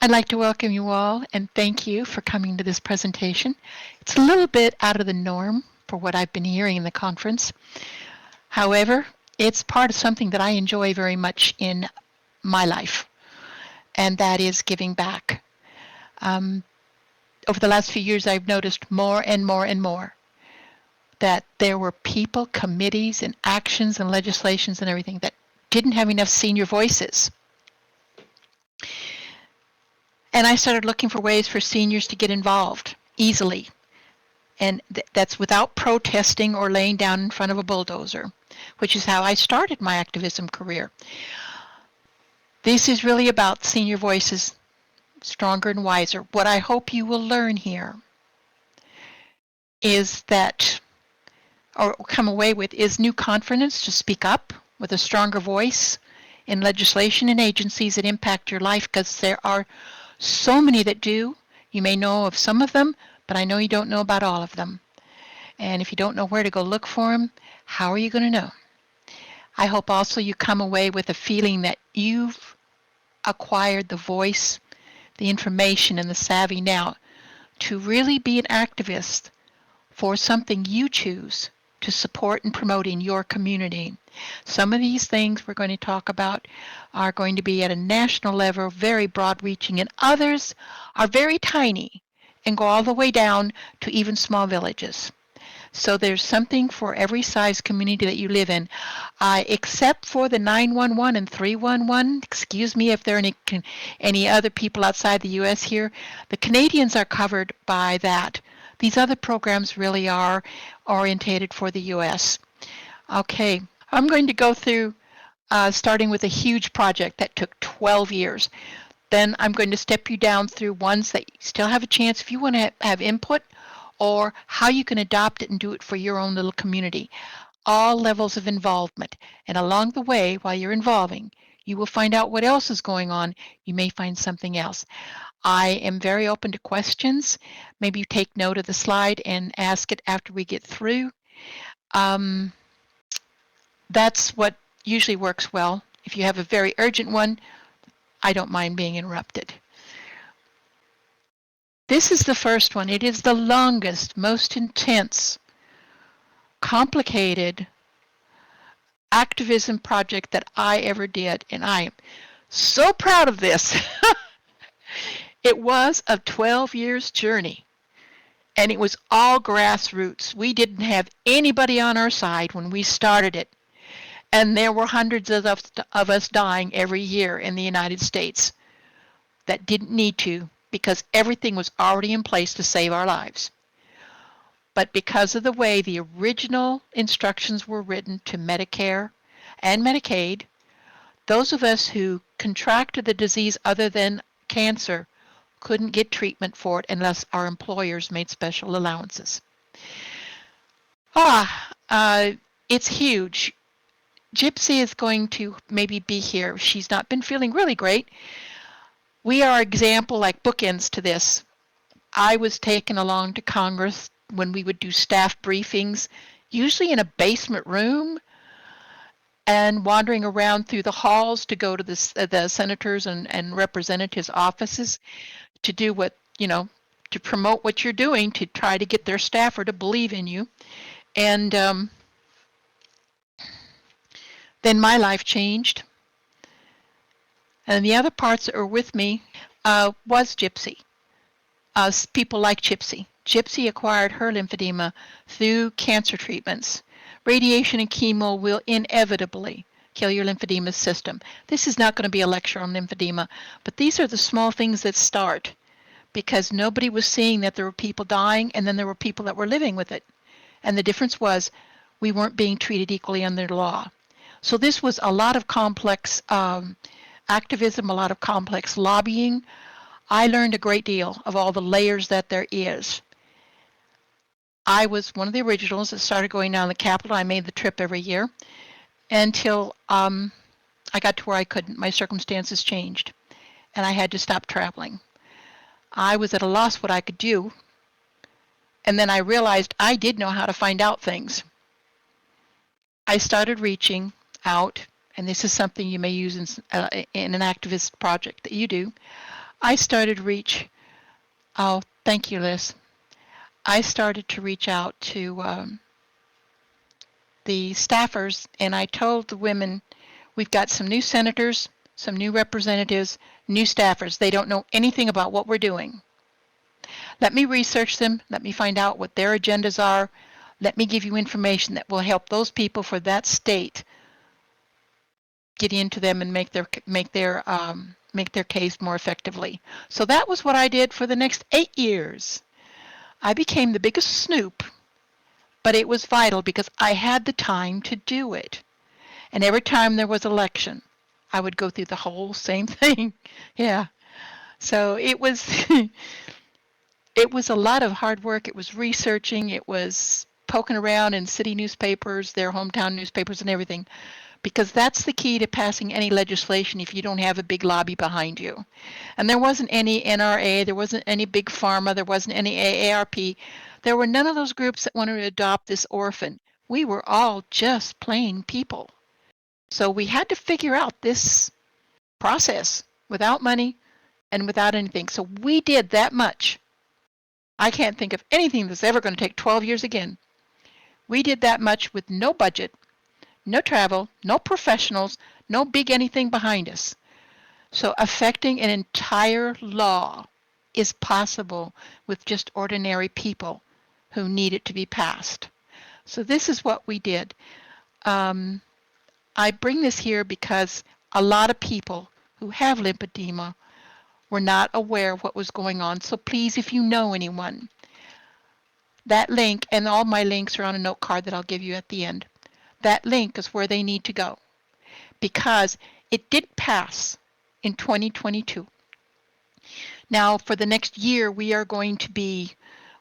I'd like to welcome you all and thank you for coming to this presentation. It's a little bit out of the norm for what I've been hearing in the conference. However, it's part of something that I enjoy very much in my life, and that is giving back. Um, Over the last few years, I've noticed more and more and more that there were people, committees, and actions and legislations and everything that didn't have enough senior voices. And I started looking for ways for seniors to get involved easily. And that's without protesting or laying down in front of a bulldozer, which is how I started my activism career. This is really about senior voices, stronger and wiser. What I hope you will learn here is that, or come away with, is new confidence to speak up with a stronger voice in legislation and agencies that impact your life, because there are so many that do. You may know of some of them, but I know you don't know about all of them. And if you don't know where to go look for them, how are you going to know? I hope also you come away with a feeling that you've acquired the voice, the information, and the savvy now to really be an activist for something you choose to support and promote in your community. Some of these things we're going to talk about are going to be at a national level, very broad-reaching, and others are very tiny and go all the way down to even small villages. So there's something for every size community that you live in, except for the 911 and 311. Excuse me if there are any other people outside the U.S. here. The Canadians are covered by that. These other programs really are orientated for the U.S. Okay, I'm going to go through starting with a huge project that took 12 years. Then I'm going to step you down through ones that you still have a chance if you want to have input, or how you can adopt it and do it for your own little community. All levels of involvement. And along the way, while you're involving, you will find out what else is going on. You may find something else. I am very open to questions. Maybe you take note of the slide and ask it after we get through. That's what usually works well. If you have a very urgent one, I don't mind being interrupted. This is the first one. It is the longest, most intense, complicated activism project that I ever did, and I am so proud of this. It was a 12 years journey, and it was all grassroots. We didn't have anybody on our side when we started it, and there were hundreds of us dying every year in the United States that didn't need to, because everything was already in place to save our lives. But because of the way the original instructions were written to Medicare and Medicaid, those of us who contracted the disease other than cancer couldn't get treatment for it unless our employers made special allowances. It's huge. Gypsy is going to maybe be here. She's not been feeling really great. We are example, like bookends to this. I was taken along to Congress when we would do staff briefings, usually in a basement room, and wandering around through the halls to go to the senators and representatives' offices to do what, to promote what you're doing, to try to get their staffer to believe in you. And then my life changed. And the other parts that were with me was Gypsy. People like Gypsy. Gypsy acquired her lymphedema through cancer treatments. Radiation and chemo will inevitably kill your lymphedema system. This is not going to be a lecture on lymphedema, but these are the small things that start, because nobody was seeing that there were people dying, and then there were people that were living with it. And the difference was we weren't being treated equally under the law. So this was a lot of complex activism, a lot of complex lobbying. I learned a great deal of all the layers that there is. I was one of the originals that started going down the Capitol. I made the trip every year until I got to where I couldn't. My circumstances changed, and I had to stop traveling. I was at a loss what I could do, and then I realized I did know how to find out things. I started reaching out, and this is something you may use in an activist project that you do. I started oh, thank you, Liz. I started to reach out to the staffers, and I told the women, we've got some new senators, some new representatives, new staffers. They don't know anything about what we're doing. Let me research them. Let me find out what their agendas are. Let me give you information that will help those people for that state get into them and make their case more effectively. So that was what I did for the next 8 years. I became the biggest snoop, but it was vital because I had the time to do it. And every time there was election, I would go through the whole same thing. Yeah. So it was it was a lot of hard work. It was researching. It was poking around in city newspapers, their hometown newspapers and everything, because that's the key to passing any legislation if you don't have a big lobby behind you. And there wasn't any NRA, there wasn't any big pharma, there wasn't any AARP. There were none of those groups that wanted to adopt this orphan. We were all just plain people. So we had to figure out this process without money and without anything. So we did that much. I can't think of anything that's ever going to take 12 years again. We did that much with no budget, no travel, no professionals, no big anything behind us. So affecting an entire law is possible with just ordinary people who need it to be passed. So this is what we did. I bring this here because a lot of people who have lymphedema were not aware of what was going on. So please, if you know anyone, that link, and all my links are on a note card that I'll give you at the end. That link is where they need to go because it did pass in 2022. Now, for the next year, we are going to be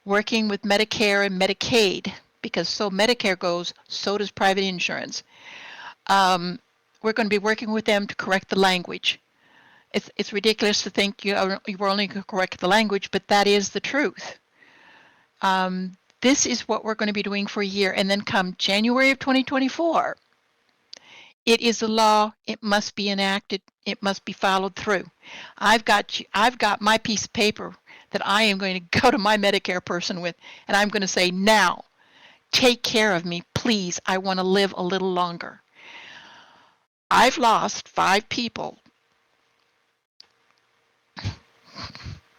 working with Medicare and Medicaid because so Medicare goes, so does private insurance. We're going to be working with them to correct the language. It's ridiculous to think you were only going to correct the language, but that is the truth. This is what we're going to be doing for a year, and then come January of 2024, it is a law. It must be enacted. It must be followed through. I've got my piece of paper that I am going to go to my Medicare person with, and I'm going to say, now, take care of me, please. I want to live a little longer. I've lost 5 people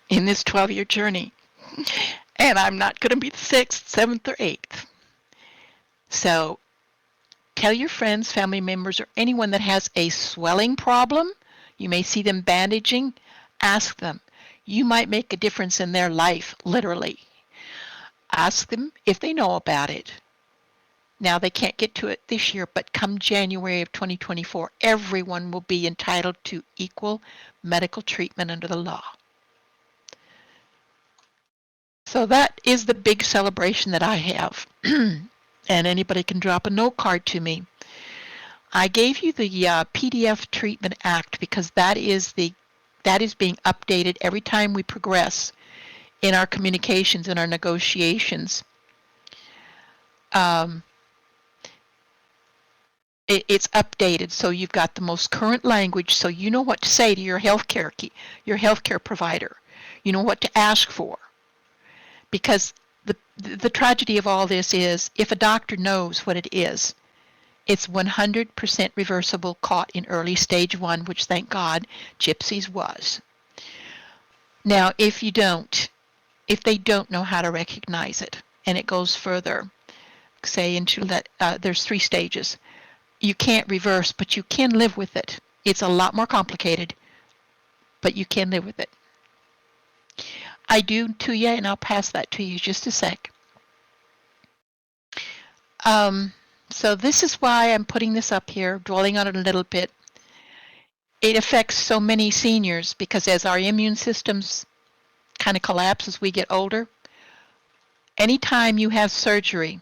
in this 12-year journey, and I'm not going to be the 6th, 7th, or 8th. So tell your friends, family members, or anyone that has a swelling problem. You may see them bandaging. Ask them. You might make a difference in their life, literally. Ask them if they know about it. Now, they can't get to it this year, but come January of 2024, everyone will be entitled to equal medical treatment under the law. So that is the big celebration that I have. And anybody can drop a note card to me. I gave you the PDF Treatment Act because that is being updated every time we progress in our communications and our negotiations. It's updated, so you've got the most current language, so you know what to say to your healthcare provider. You know what to ask for. Because the tragedy of all this is, if a doctor knows what it is, it's 100% reversible, caught in early stage 1, which thank God Gypsy's was. Now, if they don't know how to recognize it, and it goes further, say into there's 3 stages. You can't reverse, but you can live with it. It's a lot more complicated, but you can live with it. I do to you, and I'll pass that to you just a sec. So this is why I'm putting this up here, dwelling on it a little bit. It affects so many seniors because as our immune systems kind of collapse as we get older, anytime you have surgery,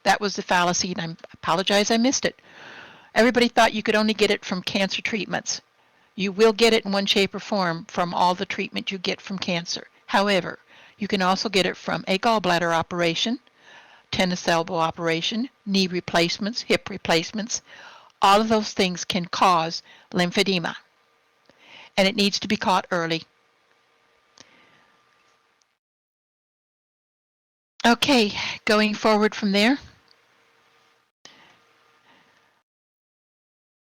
that was the fallacy, and I apologize I missed it. Everybody thought you could only get it from cancer treatments. You will get it in one shape or form from all the treatment you get from cancer. However, you can also get it from a gallbladder operation, tennis elbow operation, knee replacements, hip replacements. All of those things can cause lymphedema. And it needs to be caught early. Okay, going forward from there,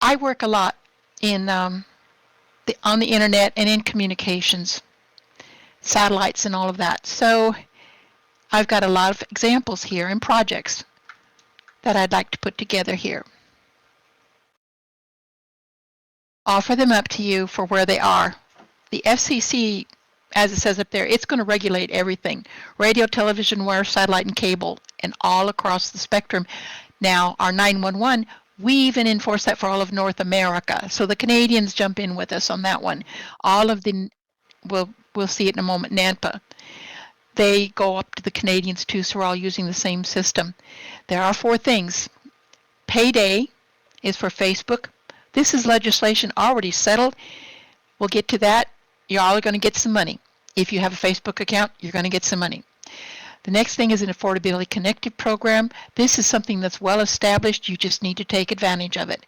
I work a lot in on the internet and in communications, satellites and all of that. So I've got a lot of examples here and projects that I'd like to put together here. Offer them up to you for where they are. The FCC, as it says up there, it's going to regulate everything: radio, television, wire, satellite, and cable, and all across the spectrum. Now, our 911, we even enforce that for all of North America. So the Canadians jump in with us on that one. All of the, we'll see it in a moment, NANPA. They go up to the Canadians too, so we're all using the same system. There are 4 things. Payday is for Facebook. This is legislation already settled. We'll get to that. You're all going to get some money. If you have a Facebook account, you're going to get some money. The next thing is an Affordability Connected program. This is something that's well established. You just need to take advantage of it.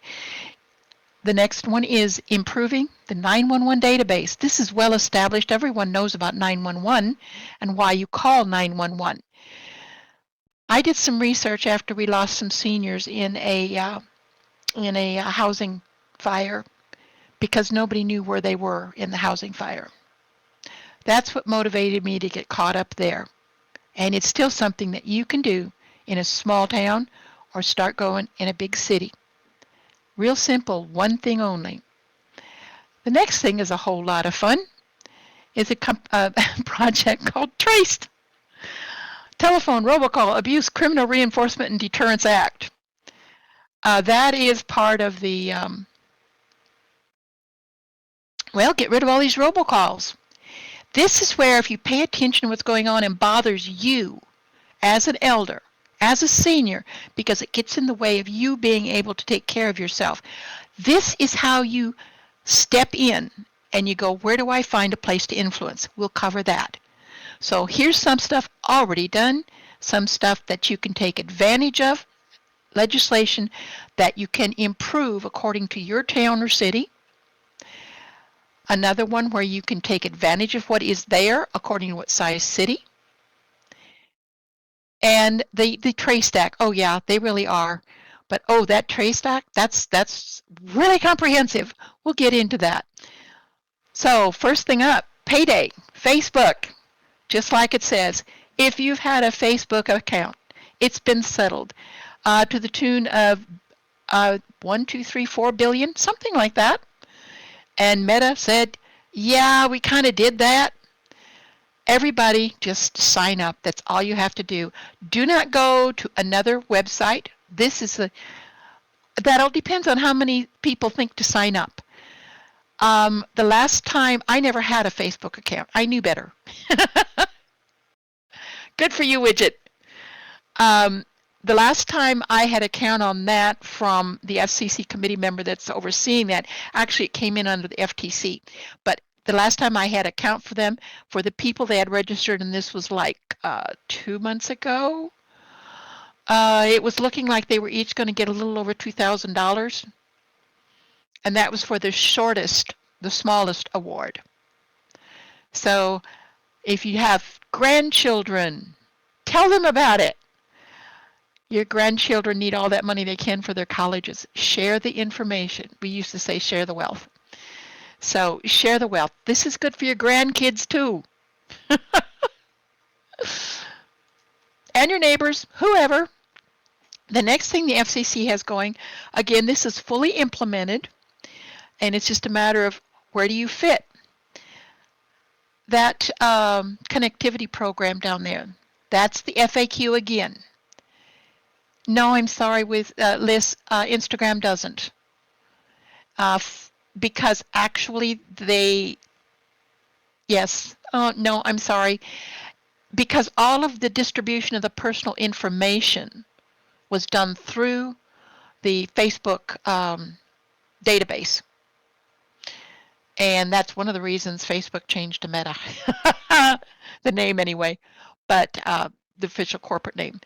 The next one is improving the 911 database. This is well established. Everyone knows about 911 and why you call 911. I did some research after we lost some seniors in a housing fire because nobody knew where they were in the housing fire. That's what motivated me to get caught up there. And it's still something that you can do in a small town or start going in a big city. Real simple, one thing only. The next thing is a whole lot of fun. It's a project called TRACED. Telephone, Robocall, Abuse, Criminal Reinforcement, and Deterrence Act. That is part of the, get rid of all these robocalls. This is where if you pay attention to what's going on and bothers you as an elder, as a senior, because it gets in the way of you being able to take care of yourself, this is how you step in and you go, where do I find a place to influence? We'll cover that. So here's some stuff already done, some stuff that you can take advantage of, legislation that you can improve according to your town or city. Another one where you can take advantage of what is there according to what size city. And the trace stack, oh yeah, they really are. But that trace stack, that's really comprehensive. We'll get into that. So first thing up, payday, Facebook. Just like it says, if you've had a Facebook account, it's been settled to the tune of 1, 2, 3, 4 billion, something like that. And Meta said, yeah, we kind of did that. Everybody just sign up. That's all you have to do. Do not go to another website. That'll depends on how many people think to sign up. The last time, I never had a Facebook account. I knew better. Good for you, Widget. The last time I had a count on that from the FCC committee member that's overseeing that, actually it came in under the FTC. But the last time I had a count for them, for the people they had registered, and this was like 2 months ago, it was looking like they were each going to get a little over $2,000. And that was for the smallest award. So if you have grandchildren, tell them about it. Your grandchildren need all that money they can for their colleges. Share the information. We used to say share the wealth. So share the wealth. This is good for your grandkids too. And your neighbors, whoever. The next thing the FCC has going, again, this is fully implemented, and it's just a matter of where do you fit. That connectivity program down there, that's the FAQ again. No, I'm sorry, with Liz, Instagram doesn't. Because actually yes, no, I'm sorry. Because all of the distribution of the personal information was done through the Facebook database. And that's one of the reasons Facebook changed to Meta, the name anyway, but the official corporate name.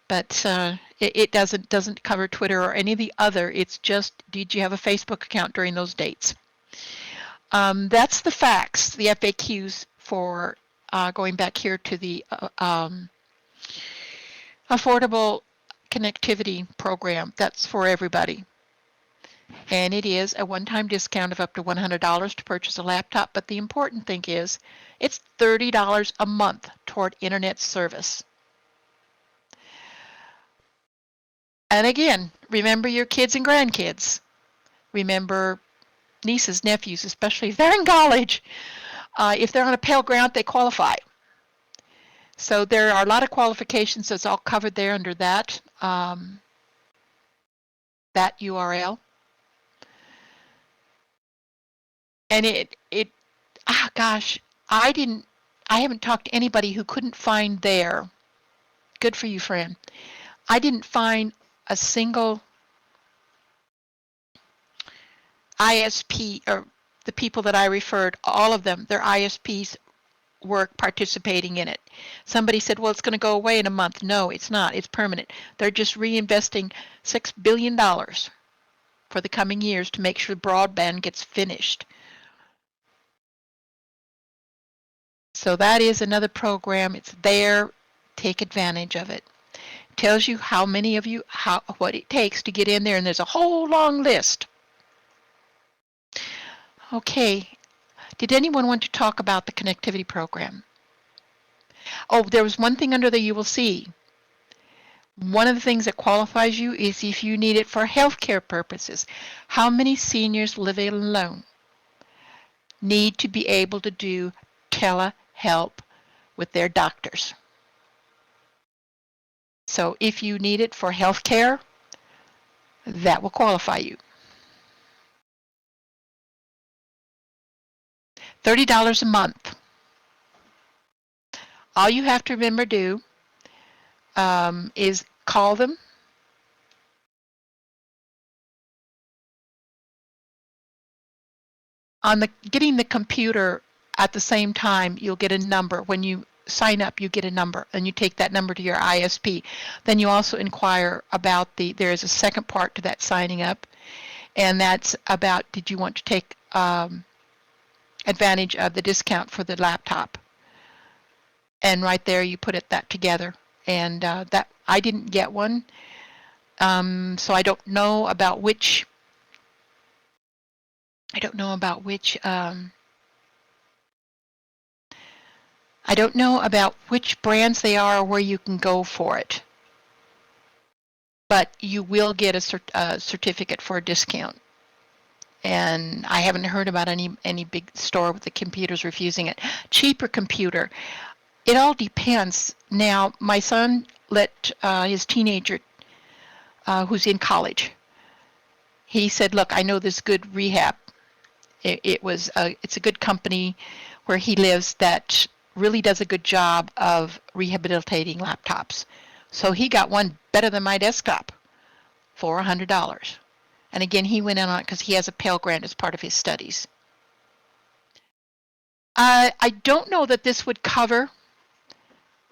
But it doesn't cover Twitter or any of the other. It's just, did you have a Facebook account during those dates? That's the facts, the FAQs for going back here to the Affordable connectivity program. That's for everybody. And it is a one-time discount of up to $100 to purchase a laptop. But the important thing is it's $30 a month toward internet service. And again, remember your kids and grandkids. Remember nieces, nephews, especially if they're in college. If they're on a Pell Grant, they qualify. So there are a lot of qualifications that's all covered there under that URL. And gosh, I haven't talked to anybody who couldn't find there. Good for you, friend. I didn't find a single ISP, or the people that I referred, all of them, their ISPs were participating in it. Somebody said, well, it's going to go away in a month. No, it's not. It's permanent. They're just reinvesting $6 billion for the coming years to make sure broadband gets finished. So that is another program. It's there. Take advantage of it. Tells you how many of you, what it takes to get in there, and there's a whole long list. Okay. Did anyone want to talk about the connectivity program? Oh, there was one thing under the you will see. One of the things that qualifies you is if you need it for healthcare purposes. How many seniors living alone need to be able to do telehealth with their doctors? So if you need it for healthcare, that will qualify you. $30 a month. All you have to remember to do is call them. On getting the computer at the same time, you'll get a number. When you sign up, you get a number, and you take that number to your ISP. Then you also inquire about there is a second part to that signing up, and that's about, did you want to take advantage of the discount for the laptop? And right there, you put that together. And that I didn't get one, so I don't know about which. I don't know about which. I don't know about which brands they are or where you can go for it. But you will get a certificate for a discount. And I haven't heard about any big store with the computers refusing it. Cheaper computer. It all depends. Now, my son let his teenager, who's in college, he said, look, I know this good rehab. It's a good company where he lives that really does a good job of rehabilitating laptops. So he got one better than my desktop for $100. And again, he went in on it because he has a Pell Grant as part of his studies. I don't know that this would cover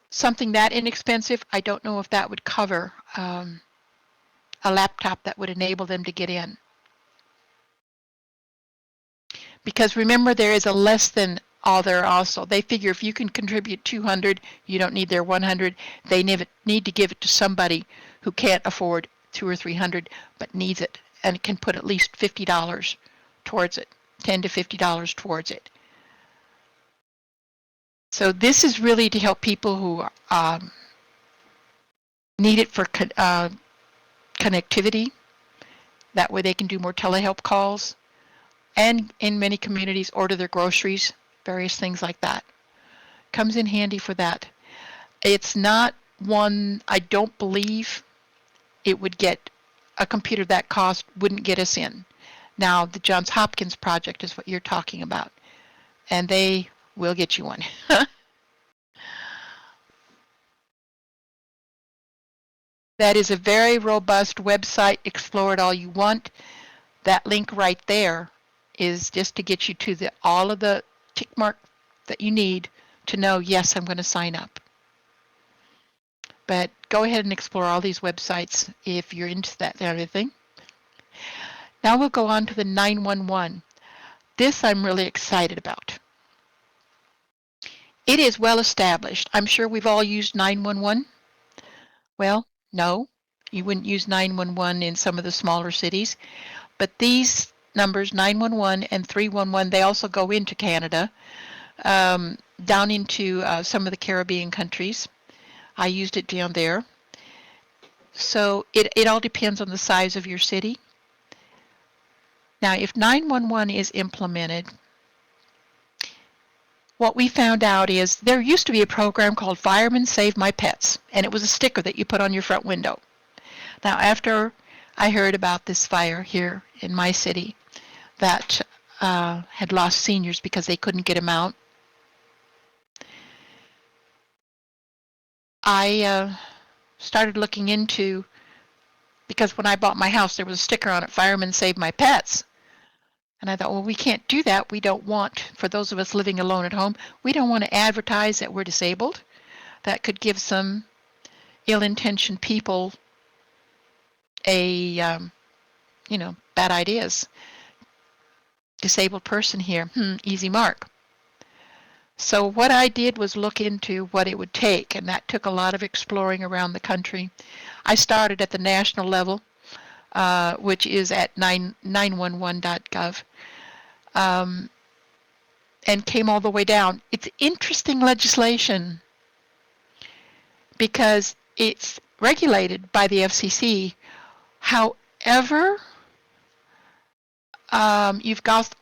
something that inexpensive. I don't know if that would cover a laptop that would enable them to get in. Because remember, there is a less than all there also. They figure if you can contribute 200, you don't need their 100. They need to give it to somebody who can't afford 200 or 300 but needs it and can put at least $50 towards it, $10 to $50 towards it. So this is really to help people who need it for connectivity. That way they can do more telehealth calls. And in many communities, order their groceries, various things like that. Comes in handy for that. It's not one, I don't believe it would get, a computer that cost wouldn't get us in. Now, the Johns Hopkins project is what you're talking about, and they will get you one. That is a very robust website. Explore it all you want. That link right there is just to get you to all of the tick mark that you need to know, yes, I'm going to sign up. But go ahead and explore all these websites if you're into that kind of thing. Now we'll go on to the 911. This I'm really excited about. It is well established. I'm sure we've all used 911. Well, no, you wouldn't use 911 in some of the smaller cities, but these numbers, 911 and 311, they also go into Canada, down into some of the Caribbean countries. I used it down there. So it all depends on the size of your city. Now, if 911 is implemented, what we found out is there used to be a program called Firemen Save My Pets, and it was a sticker that you put on your front window. Now, after I heard about this fire here in my city that had lost seniors because they couldn't get them out, I started looking into, because when I bought my house, there was a sticker on it, Firemen Save My Pets. And I thought, well, we can't do that. We don't want, for those of us living alone at home, we don't want to advertise that we're disabled. That could give some ill-intentioned people bad ideas. Disabled person here, easy mark. So what I did was look into what it would take, and that took a lot of exploring around the country. I started at the national level, which is at 911.gov, and came all the way down. It's interesting legislation because it's regulated by the FCC. However, you've got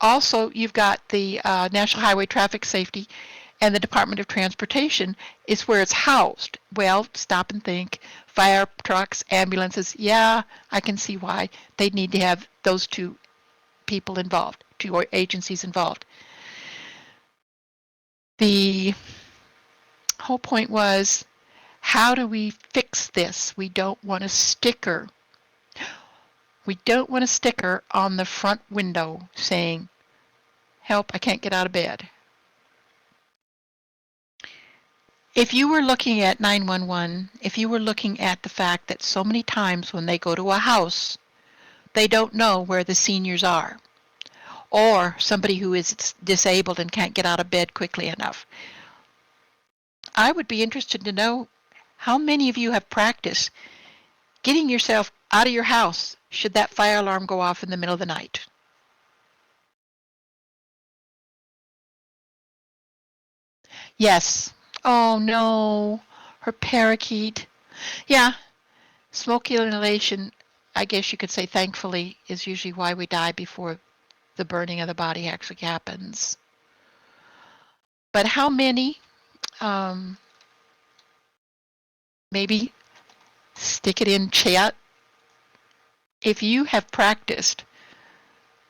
the National Highway Traffic Safety and the Department of Transportation is where it's housed. Well, stop and think. Fire trucks, ambulances, yeah, I can see why they'd need to have those two people involved, two agencies involved. The whole point was, how do we fix this? We don't want a sticker. We don't want a sticker on the front window saying, help, I can't get out of bed. If you were looking at 911, if you were looking at the fact that so many times when they go to a house, they don't know where the seniors are, or somebody who is disabled and can't get out of bed quickly enough, I would be interested to know how many of you have practiced getting yourself out of your house should that fire alarm go off in the middle of the night. Yes. Oh no, her parakeet. Yeah, smoke inhalation, I guess you could say thankfully, is usually why we die before the burning of the body actually happens. But how many, maybe stick it in chat, if you have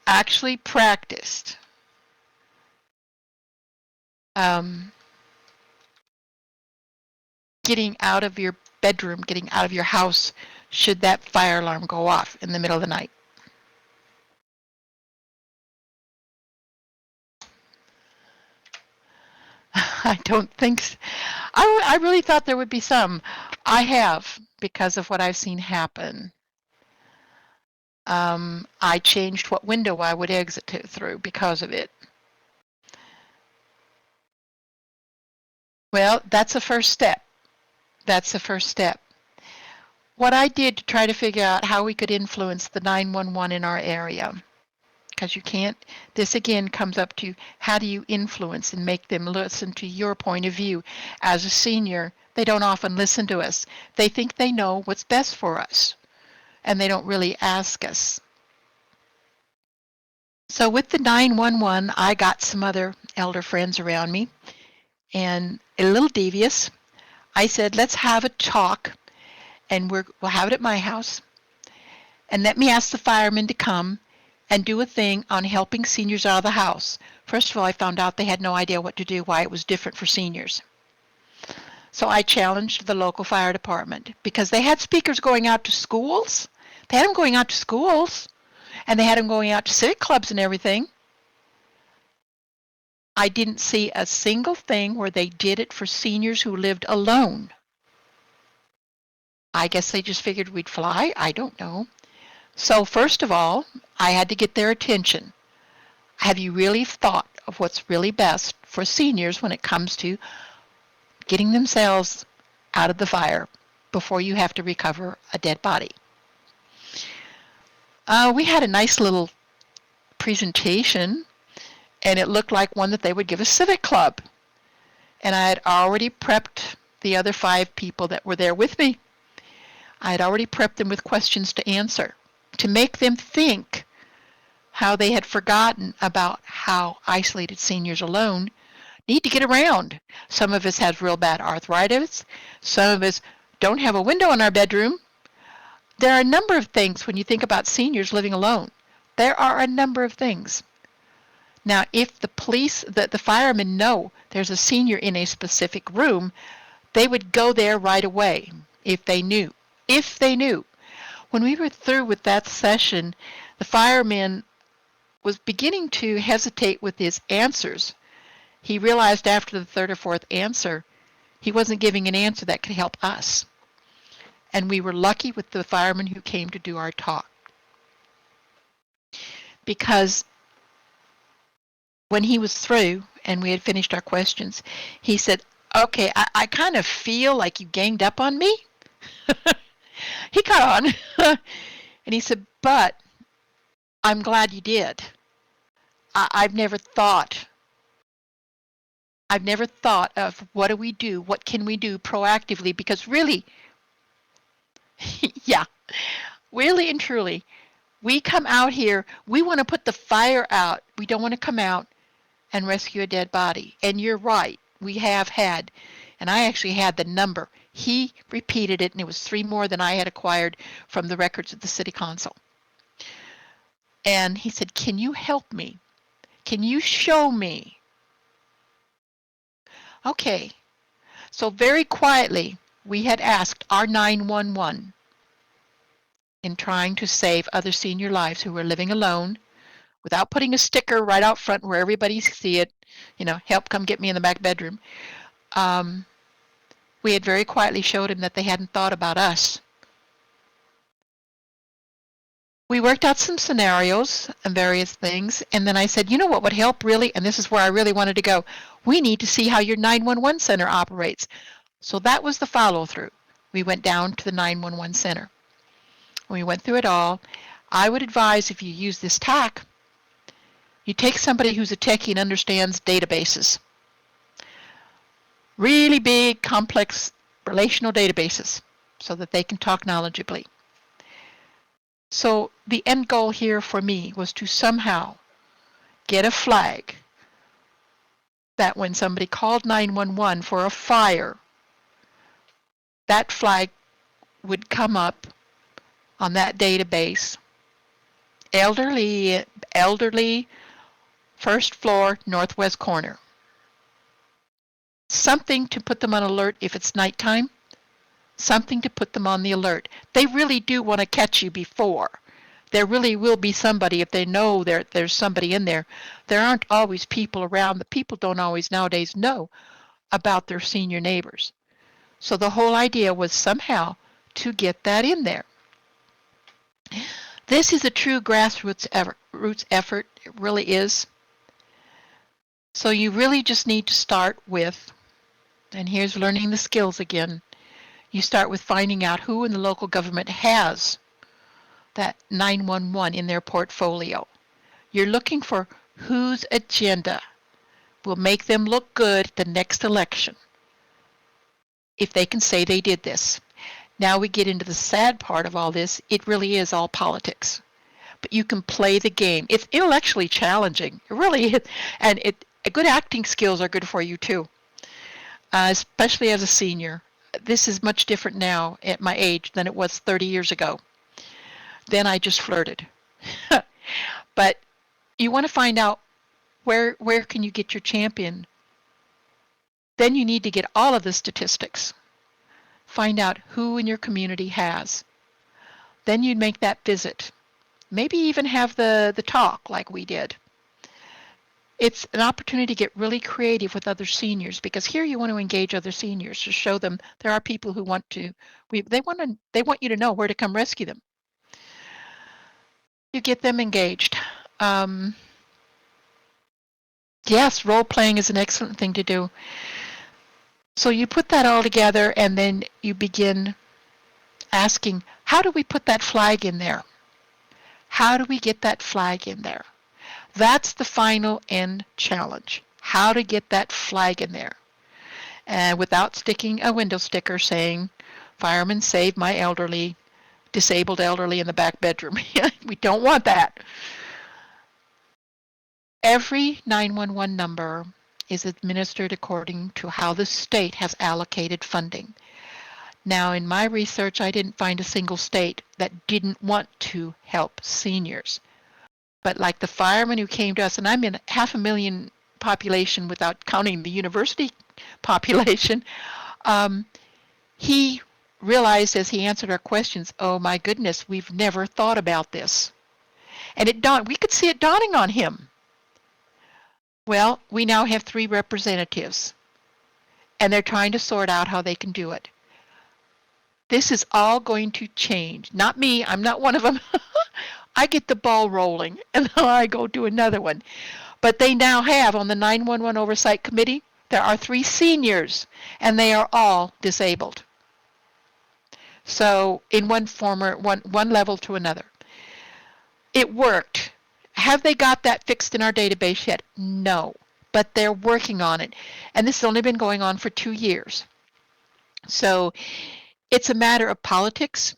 actually practiced, getting out of your bedroom, getting out of your house, should that fire alarm go off in the middle of the night. I don't think so. I really thought there would be some. I have, because of what I've seen happen. I changed what window I would exit through because of it. Well, that's the first step. That's the first step. What I did to try to figure out how we could influence the 911 in our area, because you can't, this again comes up to how do you influence and make them listen to your point of view. As a senior, they don't often listen to us. They think they know what's best for us, and they don't really ask us. So with the 911, I got some other elder friends around me, and a little devious, I said, let's have a talk, and we'll have it at my house, and let me ask the firemen to come and do a thing on helping seniors out of the house. First of all, I found out they had no idea what to do, why it was different for seniors. So I challenged the local fire department, because they had speakers going out to schools. They had them going out to schools, and they had them going out to civic clubs and everything. I didn't see a single thing where they did it for seniors who lived alone. I guess they just figured we'd fly. I don't know. So first of all, I had to get their attention. Have you really thought of what's really best for seniors when it comes to getting themselves out of the fire? before you have to recover a dead body. We had a nice little presentation, and it looked like one that they would give a civic club. And I had already prepped the other 5 people that were there with me. I had already prepped them with questions to answer, to make them think how they had forgotten about how isolated seniors alone need to get around. Some of us have real bad arthritis. Some of us don't have a window in our bedroom. There are a number of things when you think about seniors living alone. There are a number of things. Now, if the firemen know there's a senior in a specific room, they would go there right away if they knew. If they knew. When we were through with that session, the fireman was beginning to hesitate with his answers. He realized after the 3rd or 4th answer, he wasn't giving an answer that could help us. And we were lucky with the fireman who came to do our talk. Because when he was through and we had finished our questions, he said, okay, I kind of feel like you ganged up on me. He caught on. And he said, but I'm glad you did. I've never thought of what do we do, what can we do proactively, because really, yeah, really and truly, we come out here, we want to put the fire out. We don't want to come out and rescue a dead body. And you're right, we have had, and I actually had the number. He repeated it, and it was 3 more than I had acquired from the records of the city council. And he said, can you help me? Can you show me? Okay. So very quietly, we had asked our 911 in trying to save other senior lives who were living alone without putting a sticker right out front where everybody see it, help come get me in the back bedroom. We had very quietly showed him that they hadn't thought about us. We worked out some scenarios and various things, and then I said, you know what would help really, and this is where I really wanted to go, we need to see how your 911 center operates. So that was the follow-through. We went down to the 911 center. We went through it all. I would advise if you use this tack, you take somebody who's a techie and understands databases. Really big, complex relational databases so that they can talk knowledgeably. So the end goal here for me was to somehow get a flag that when somebody called 911 for a fire, that flag would come up on that database. Elderly, 1st floor, northwest corner. Something to put them on alert if it's nighttime. Something to put them on the alert. They really do want to catch you before. There really will be somebody if they know there's somebody in there. There aren't always people around. The people don't always nowadays know about their senior neighbors. So the whole idea was somehow to get that in there. This is a true grassroots effort. It really is. So you really just need to start with, and here's learning the skills again, you start with finding out who in the local government has that 911 in their portfolio. You're looking for whose agenda will make them look good at the next election if they can say they did this. Now we get into the sad part of all this. It really is all politics. But you can play the game. It's intellectually challenging. It really is. And good acting skills are good for you too, especially as a senior. This is much different now at my age than it was 30 years ago. Then I just flirted. But you want to find out where can you get your champion. Then you need to get all of the statistics. Find out who in your community has. Then you'd make that visit. Maybe even have the talk like we did. It's an opportunity to get really creative with other seniors, because here you want to engage other seniors to show them there are people who want to. They want you to know where to come rescue them. You get them engaged. Yes, role playing is an excellent thing to do. So you put that all together, and then you begin asking, how do we put that flag in there? How do we get that flag in there? That's the final end challenge. How to get that flag in there. And without sticking a window sticker saying, firemen save my disabled elderly in the back bedroom. We don't want that. Every 911 number is administered according to how the state has allocated funding. Now, in my research, I didn't find a single state that didn't want to help seniors. But like the fireman who came to us, and I'm in 500,000 population without counting the university population, um, he realized as he answered our questions, oh my goodness, we've never thought about this. And we could see it dawning on him. Well, we now have 3 representatives, and they're trying to sort out how they can do it. This is all going to change. Not me, I'm not one of them. I get the ball rolling, and then I go do another one. But they now have, on the 911 Oversight Committee, there are 3 seniors, and they are all disabled. So in one level to another. It worked. Have they got that fixed in our database yet? No. But they're working on it. And this has only been going on for 2 years. So it's a matter of politics.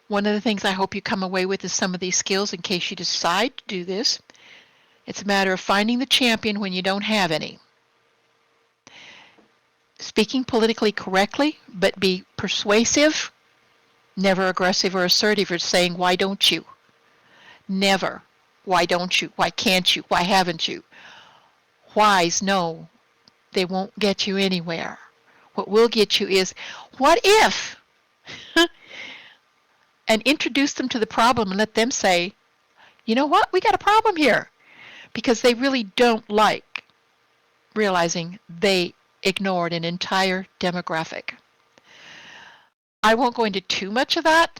One of the things I hope you come away with is some of these skills in case you decide to do this. It's a matter of finding the champion when you don't have any. Speaking politically correctly, but be persuasive, never aggressive or assertive or saying, why don't you? Never. Why don't you? Why can't you? Why haven't you? Whys, no. They won't get you anywhere. What will get you is, what if? And introduce them to the problem and let them say, you know what? We got a problem here. Because they really don't like realizing they ignored an entire demographic. I won't go into too much of that.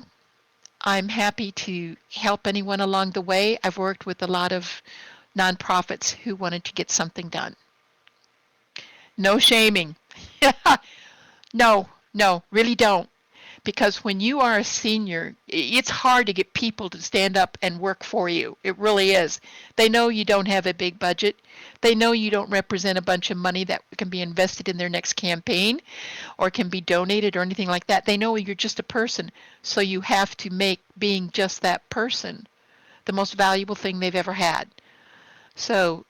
I'm happy to help anyone along the way. I've worked with a lot of nonprofits who wanted to get something done. No shaming. No, really don't. Because when you are a senior, it's hard to get people to stand up and work for you. It really is. They know you don't have a big budget. They know you don't represent a bunch of money that can be invested in their next campaign or can be donated or anything like that. They know you're just a person. So you have to make being just that person the most valuable thing they've ever had. So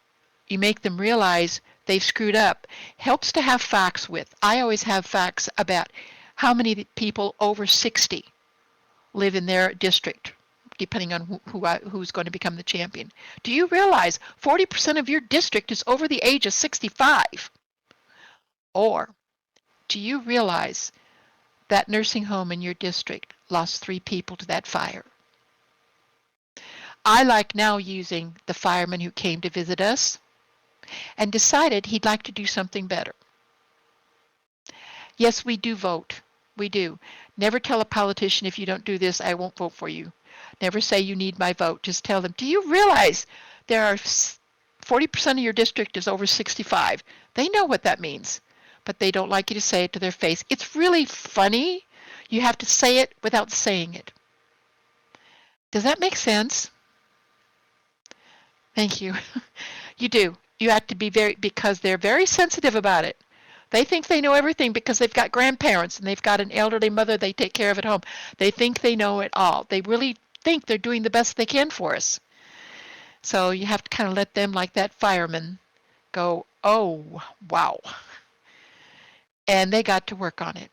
you make them realize they've screwed up. Helps to have facts with. I always have facts about how many people over 60 live in their district, depending on who's going to become the champion. Do you realize 40% of your district is over the age of 65? Or do you realize that nursing home in your district lost 3 people to that fire? I like now using the fireman who came to visit us and decided he'd like to do something better. Yes, we do vote. We do. Never tell a politician, if you don't do this, I won't vote for you. Never say you need my vote. Just tell them, do you realize there are 40% of your district is over 65? They know what that means, but they don't like you to say it to their face. It's really funny. You have to say it without saying it. Does that make sense? Thank you. You do. You have to be because they're very sensitive about it. They think they know everything because they've got grandparents and they've got an elderly mother they take care of at home. They think they know it all. They really think they're doing the best they can for us. So you have to kind of let them, like that fireman, go, oh, wow. And they got to work on it.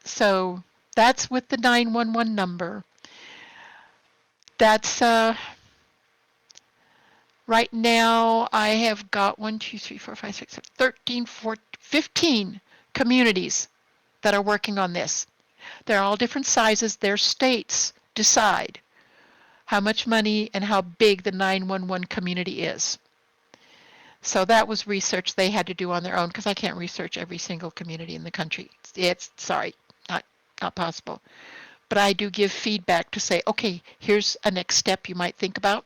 So that's with the 911 number. That's right now I have got 1, 2, 3, 4, 5, 6, 7, 13, 14, 15 communities that are working on this. They're all different sizes. Their states decide how much money and how big the 911 community is. So that was research they had to do on their own because I can't research every single community in the country. It's sorry, not possible. But I do give feedback to say, okay, here's a next step you might think about.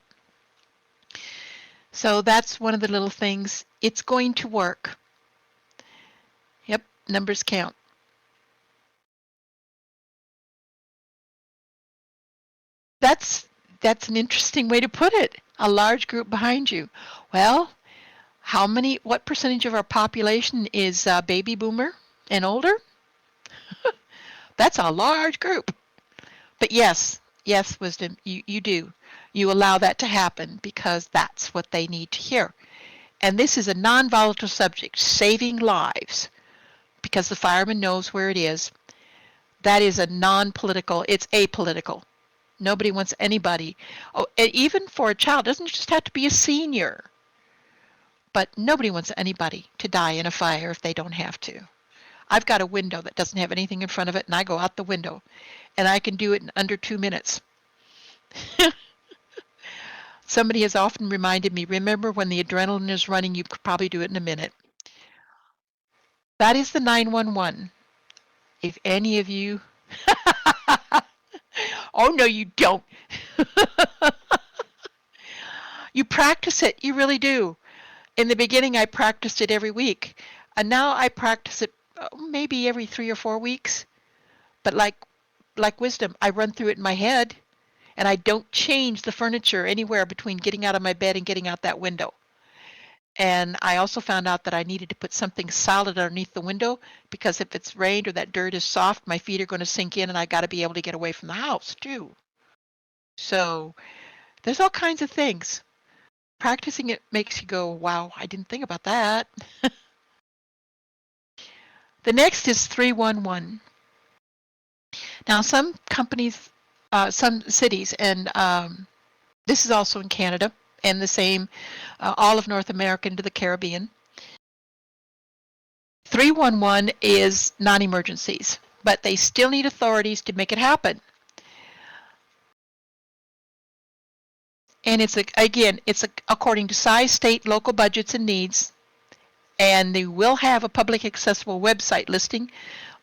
So that's one of the little things. It's going to work. Yep, numbers count. That's an interesting way to put it. A large group behind you. Well, what percentage of our population is baby boomer and older? That's a large group. But yes, wisdom, you do. You allow that to happen because that's what they need to hear. And this is a non-volatile subject, saving lives, because the fireman knows where it is. That is a non-political, it's apolitical. Nobody wants anybody. Oh, and even for a child, it doesn't just have to be a senior. But nobody wants anybody to die in a fire if they don't have to. I've got a window that doesn't have anything in front of it, and I go out the window, and I can do it in under 2 minutes. Somebody has often reminded me, remember when the adrenaline is running, you could probably do it in a minute. That is the 911. If any of you, oh no, you don't. You practice it, you really do. In the beginning, I practiced it every week, and now I practice it maybe every 3 or 4 weeks. But like wisdom, I run through it in my head, and I don't change the furniture anywhere between getting out of my bed and getting out that window. And I also found out that I needed to put something solid underneath the window because if it's rained or that dirt is soft, my feet are going to sink in and I got to be able to get away from the house too. So there's all kinds of things. Practicing it makes you go, wow, I didn't think about that. The next is 311. Now, some companies, some cities, and this is also in Canada and the same, all of North America into the Caribbean. 311 is non-emergencies, but they still need authorities to make it happen. And it's according to size, state, local budgets and needs, and they will have a public accessible website listing.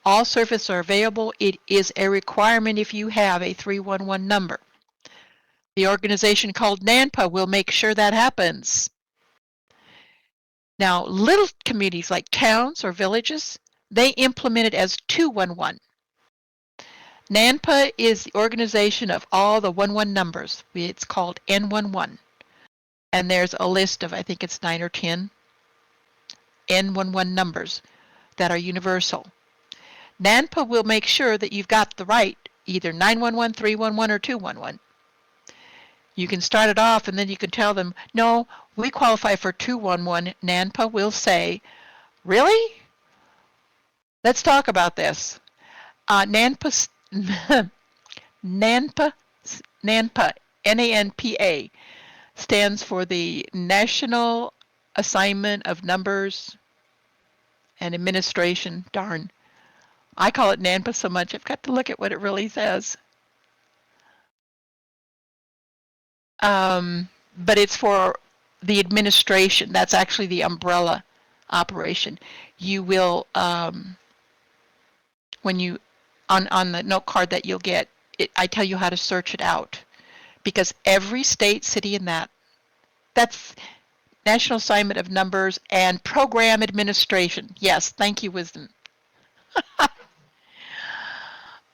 All services are available. It is a requirement if you have a 311 number. The organization called NANPA will make sure that happens. Now, little communities like towns or villages, they implement it as 211. NANPA is the organization of all the 11 numbers. It's called N11. And there's a list of, I think it's 9 or 10 N11 numbers that are universal. NANPA will make sure that you've got the right, either 911, 311, or 211. You can start it off and then you can tell them, no, we qualify for 211. NANPA will say, really? Let's talk about this. NANPA, NANPA, NANPA, N-A-N-P-A, stands for the National Assignment of Numbers and Administration. Darn. I call it NANPA so much, I've got to look at what it really says. But it's for the administration. That's actually the umbrella operation. You will, when you, on the note card that you'll get, I tell you how to search it out. Because every state, city, and that's National Assignment of Numbers and Program Administration. Yes, thank you, Wisdom.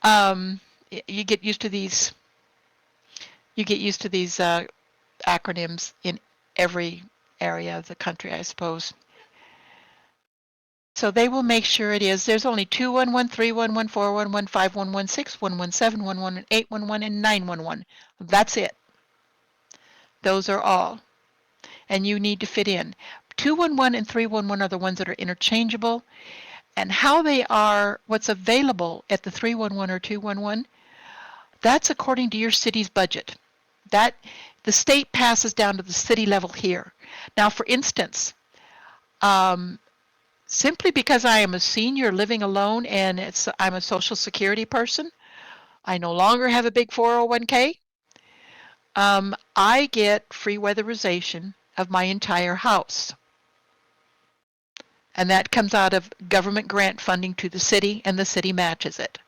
You get used to these. You get used to these acronyms in every area of the country, I suppose. So they will make sure it is. There's only 211, 311, 411, 511, 611, 711, 811, and 911. That's it. Those are all. And you need to fit in. 211 and 311 are the ones that are interchangeable. And how they are, what's available at the 311 or 211, that's according to your city's budget. That the state passes down to the city level here. Now, for instance, simply because I am a senior living alone and I'm a Social Security person, I no longer have a big 401k, I get free weatherization of my entire house. And that comes out of government grant funding to the city, and the city matches it.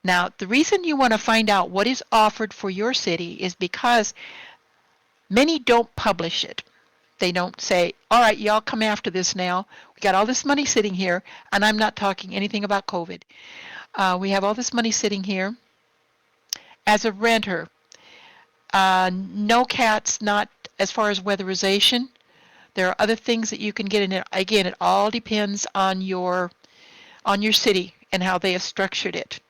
Now, the reason you want to find out what is offered for your city is because many don't publish it. They don't say, all right, y'all come after this now. We got all this money sitting here, and I'm not talking anything about COVID. We have all this money sitting here, as a renter, no cats, not as far as weatherization. There are other things that you can get in it. Again, it all depends on your city and how they have structured it.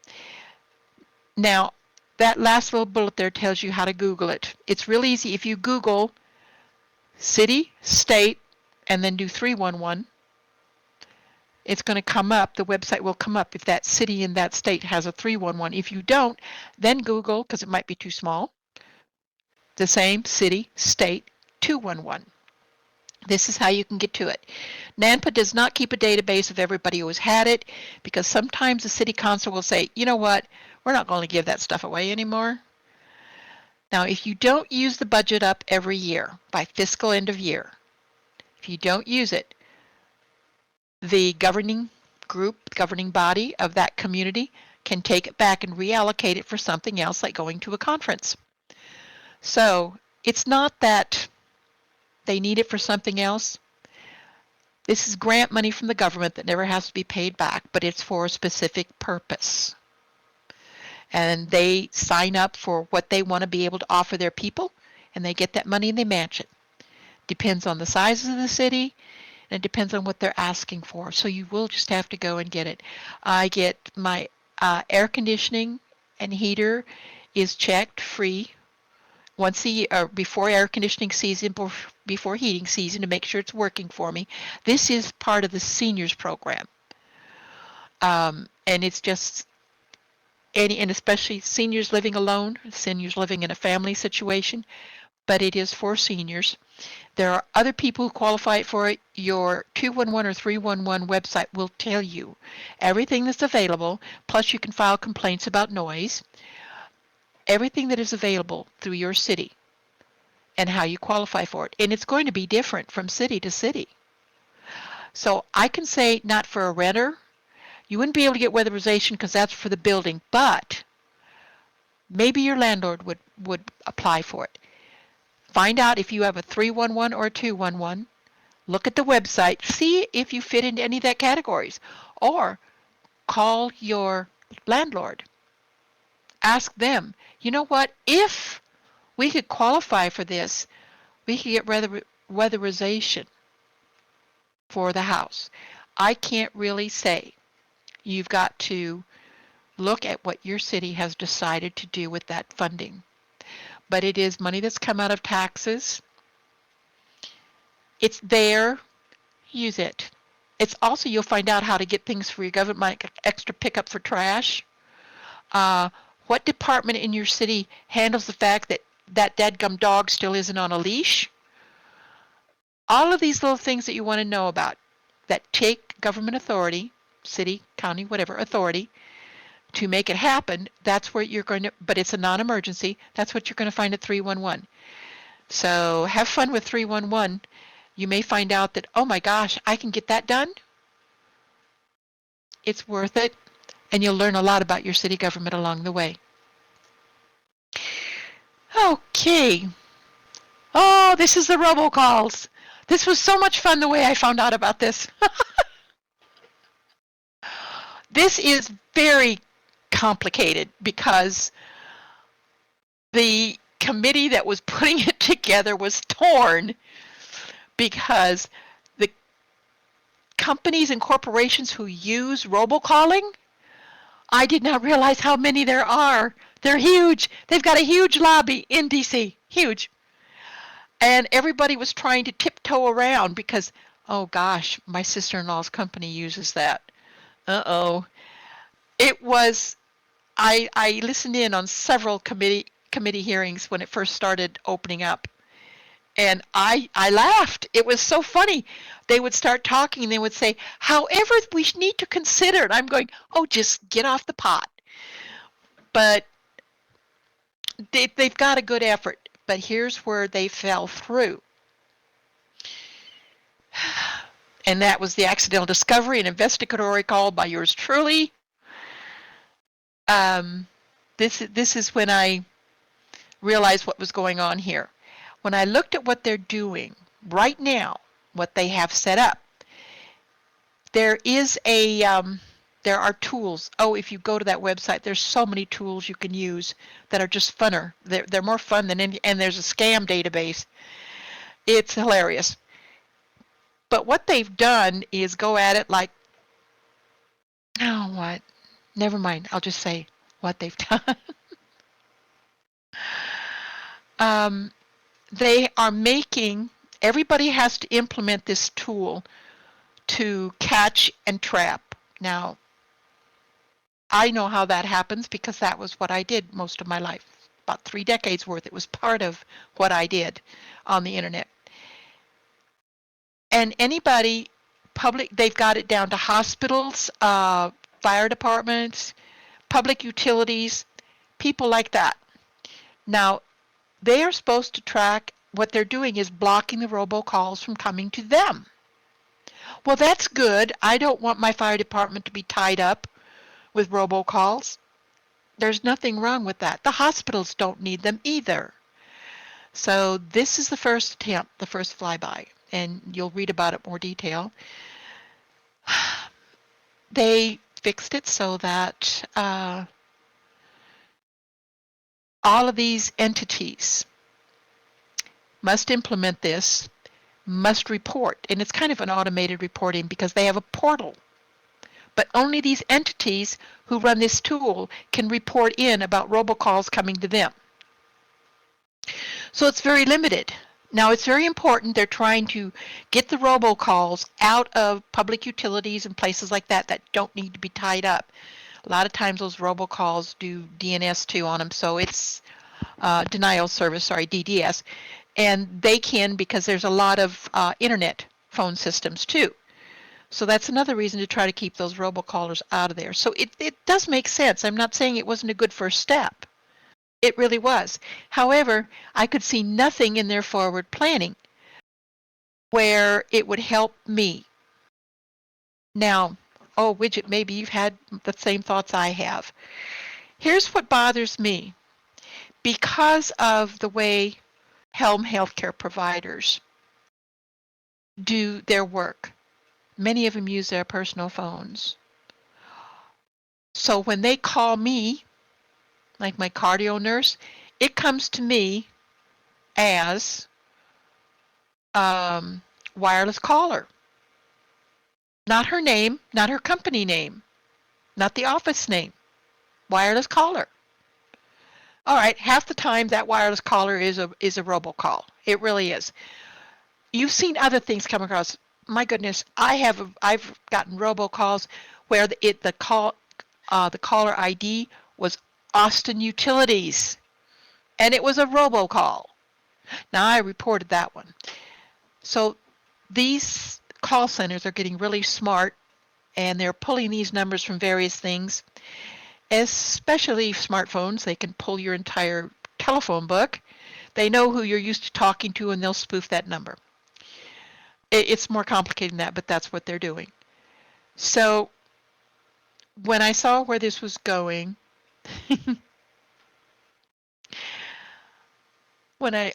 Now, that last little bullet there tells you how to Google it. It's real easy. If you Google city, state, and then do 311, it's going to come up. The website will come up if that city in that state has a 311. If you don't, then Google, because it might be too small, the same city, state, 211. This is how you can get to it. NANPA does not keep a database of everybody who has had it, because sometimes the city council will say, you know what, we're not going to give that stuff away anymore. Now, if you don't use the budget up every year by fiscal end of year, if you don't use it, the governing group, governing body of that community can take it back and reallocate it for something else, like going to a conference. So it's not that they need it for something else. This is grant money from the government that never has to be paid back, but it's for a specific purpose. And they sign up for what they want to be able to offer their people, and they get that money and they match it. Depends on the size of the city, and it depends on what they're asking for. So you will just have to go and get it. I get my air conditioning and heater is checked free once a year, before air conditioning season, before heating season, to make sure it's working for me. This is part of the seniors program. And it's just, and especially seniors living alone, seniors living in a family situation, but it is for seniors. There are other people who qualify for it. Your 211 or 311 website will tell you everything that's available, plus you can file complaints about noise, everything that is available through your city and how you qualify for it. And it's going to be different from city to city. So I can say not for a renter. You wouldn't be able to get weatherization because that's for the building, but maybe your landlord would apply for it. Find out if you have a 311 or a 211. Look at the website. See if you fit into any of that categories. Or call your landlord. Ask them, you know what, if we could qualify for this, we could get weatherization for the house. I can't really say. You've got to look at what your city has decided to do with that funding. But it is money that's come out of taxes. It's there. Use it. It's also, you'll find out how to get things for your government, like extra pickup for trash. What department in your city handles the fact that that dadgum dog still isn't on a leash? All of these little things that you want to know about that take government authority, city, county, whatever authority, to make it happen, that's where you're going to, but it's a non-emergency, that's what you're going to find at 311. So have fun with 311. You may find out that, oh my gosh, I can get that done. It's worth it, and you'll learn a lot about your city government along the way. Okay. Oh, this is the robocalls. This was so much fun the way I found out about this. This is very complicated because the committee that was putting it together was torn because the companies and corporations who use robocalling, I did not realize how many there are. They're huge. They've got a huge lobby in DC, huge. And everybody was trying to tiptoe around because, oh gosh, my sister-in-law's company uses that. Uh-oh. It was, I listened in on several committee hearings when it first started opening up. And I laughed. It was so funny. They would start talking and they would say, however, we need to consider it. I'm going, oh, just get off the pot. But they've got a good effort. But here's where they fell through. And that was the accidental discovery and investigatory call by yours truly. This is when I realized what was going on here. When I looked at what they're doing right now, what they have set up, there is a There are tools. Oh, if you go to that website, there's so many tools you can use that are just funner. They're more fun than any, and there's a scam database. It's hilarious. But what they've done is go at it like, oh, what? Never mind. I'll just say what they've done. um, they are making, everybody has to implement this tool to catch and trap. Now, I know how that happens because that was what I did most of my life. About 3 decades worth. It was part of what I did on the internet. And anybody, public, they've got it down to hospitals, fire departments, public utilities, people like that. Now, they are supposed to track, what they're doing is blocking the robocalls from coming to them. Well, that's good. I don't want my fire department to be tied up with robocalls. There's nothing wrong with that. The hospitals don't need them either. So this is the first attempt, the first flyby, and you'll read about it more detail. They fixed it so that all of these entities must implement this, must report, and it's kind of an automated reporting because they have a portal. But only these entities who run this tool can report in about robocalls coming to them. So it's very limited. Now, it's very important they're trying to get the robocalls out of public utilities and places like that that don't need to be tied up. A lot of times those robocalls do DNS too on them, so it's denial service, sorry, DDS. And they can, because there's a lot of internet phone systems too. So that's another reason to try to keep those robocallers out of there. So it does make sense. I'm not saying it wasn't a good first step. It really was. However, I could see nothing in their forward planning where it would help me. Now, oh, Widget, maybe you've had the same thoughts I have. Here's what bothers me. Because of the way Helm healthcare providers do their work, many of them use their personal phones. So when they call me, like my cardio nurse, it comes to me as wireless caller. Not her name, not her company name, not the office name. Wireless caller. All right, half the time that wireless caller is a robocall. It really is. You've seen other things come across. My goodness, I've gotten robocalls where the caller ID was Austin Utilities, and it was a robocall. Now I reported that one. So these call centers are getting really smart, and they're pulling these numbers from various things, especially smartphones. They can pull your entire telephone book. They know who you're used to talking to, and they'll spoof that number. It's more complicated than that, but that's what they're doing. So when I saw where this was going,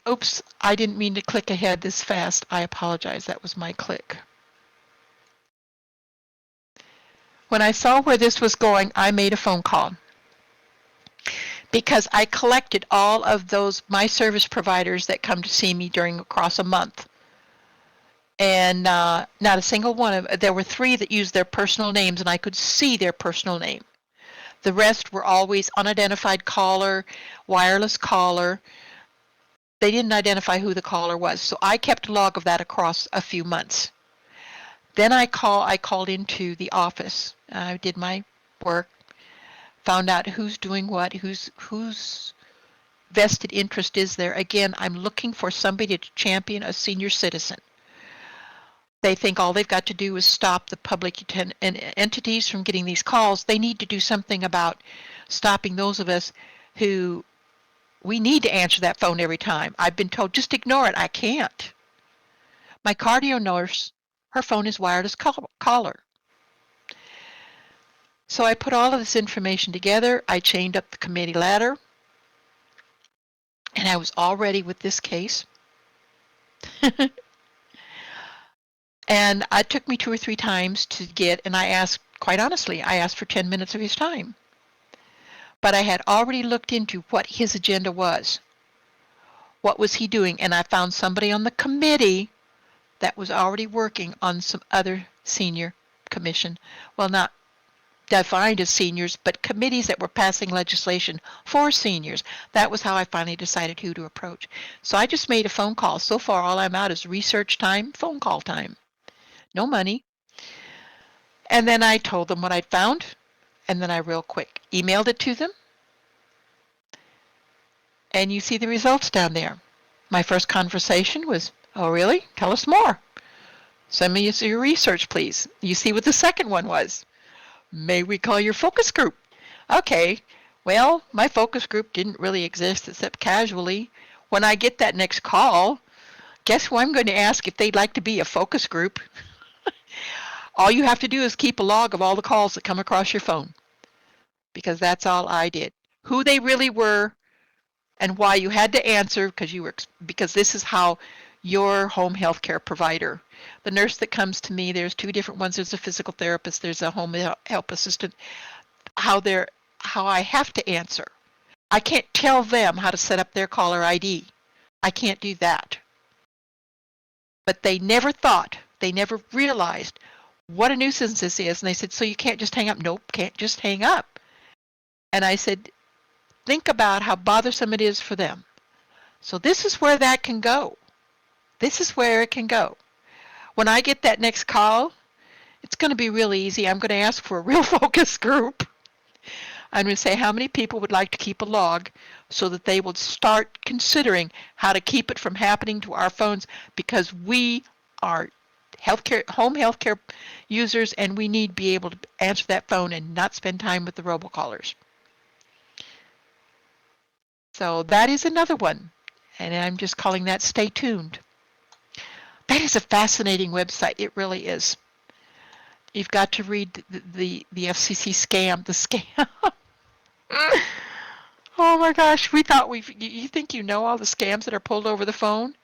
oops, I didn't mean to click ahead this fast. I apologize. That was my click. When I saw where this was going, I made a phone call because I collected all of those my service providers that come to see me across a month. And not a single one of there were 3 that used their personal names, and I could see their personal name. The rest were always unidentified caller, wireless caller. They didn't identify who the caller was, so I kept a log of that across a few months. Then I called into the office. I did my work, found out who's doing what, whose vested interest is there. Again, I'm looking for somebody to champion a senior citizen. They think all they've got to do is stop the public entities from getting these calls. They need to do something about stopping those of us who we need to answer that phone every time. I've been told, just ignore it. I can't. My cardio nurse, her phone is wireless caller. So I put all of this information together. I chained up the committee ladder, and I was all ready with this case. And it took me 2 or 3 times to get, and I asked Quite honestly, I asked for 10 minutes of his time. But I had already looked into what his agenda was. What was he doing? And I found somebody on the committee that was already working on some other senior commission. Well, not defined as seniors, but committees that were passing legislation for seniors. That was how I finally decided who to approach. So I just made a phone call. So far, all I'm out is research time, phone call time. No money. And then I told them what I'd found, and then I real quick emailed it to them, and you see the results down there. My first conversation was, "Oh, really? Tell us more. Send me your research, please." You see what the second one was. "May we call your focus group?" Okay, well, my focus group didn't really exist except casually. When I get that next call, guess who I'm going to ask if they'd like to be a focus group? All you have to do is keep a log of all the calls that come across your phone, because that's all I did. Who they really were and why you had to answer, because this is how your home health care provider, the nurse that comes to me, there's two different ones. There's a physical therapist, there's a home health assistant, how I have to answer. I can't tell them how to set up their caller ID. I can't do that. But they never realized what a nuisance this is. And they said, "So you can't just hang up?" Nope, can't just hang up. And I said, think about how bothersome it is for them. So this is where that can go. This is where it can go. When I get that next call, it's going to be real easy. I'm going to ask for a real focus group. I'm going to say how many people would like to keep a log so that they would start considering how to keep it from happening to our phones, because we are home healthcare users, and we need to be able to answer that phone and not spend time with the robocallers. So that is another one, and I'm just calling that Stay Tuned. That is a fascinating website. It really is. You've got to read the FCC scam, the scam. Oh my gosh, we thought you think you know all the scams that are pulled over the phone?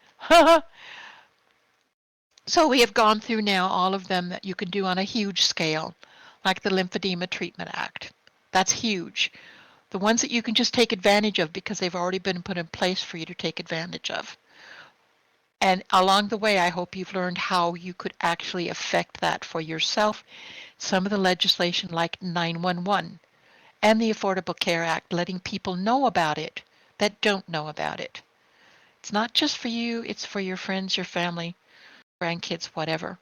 So we have gone through now all of them that you can do on a huge scale, like the Lymphedema Treatment Act. That's huge. The ones that you can just take advantage of because they've already been put in place for you to take advantage of. And along the way, I hope you've learned how you could actually affect that for yourself. Some of the legislation like 911 and the Affordable Care Act, letting people know about it that don't know about it. It's not just for you, it's for your friends, your family, grandkids, whatever.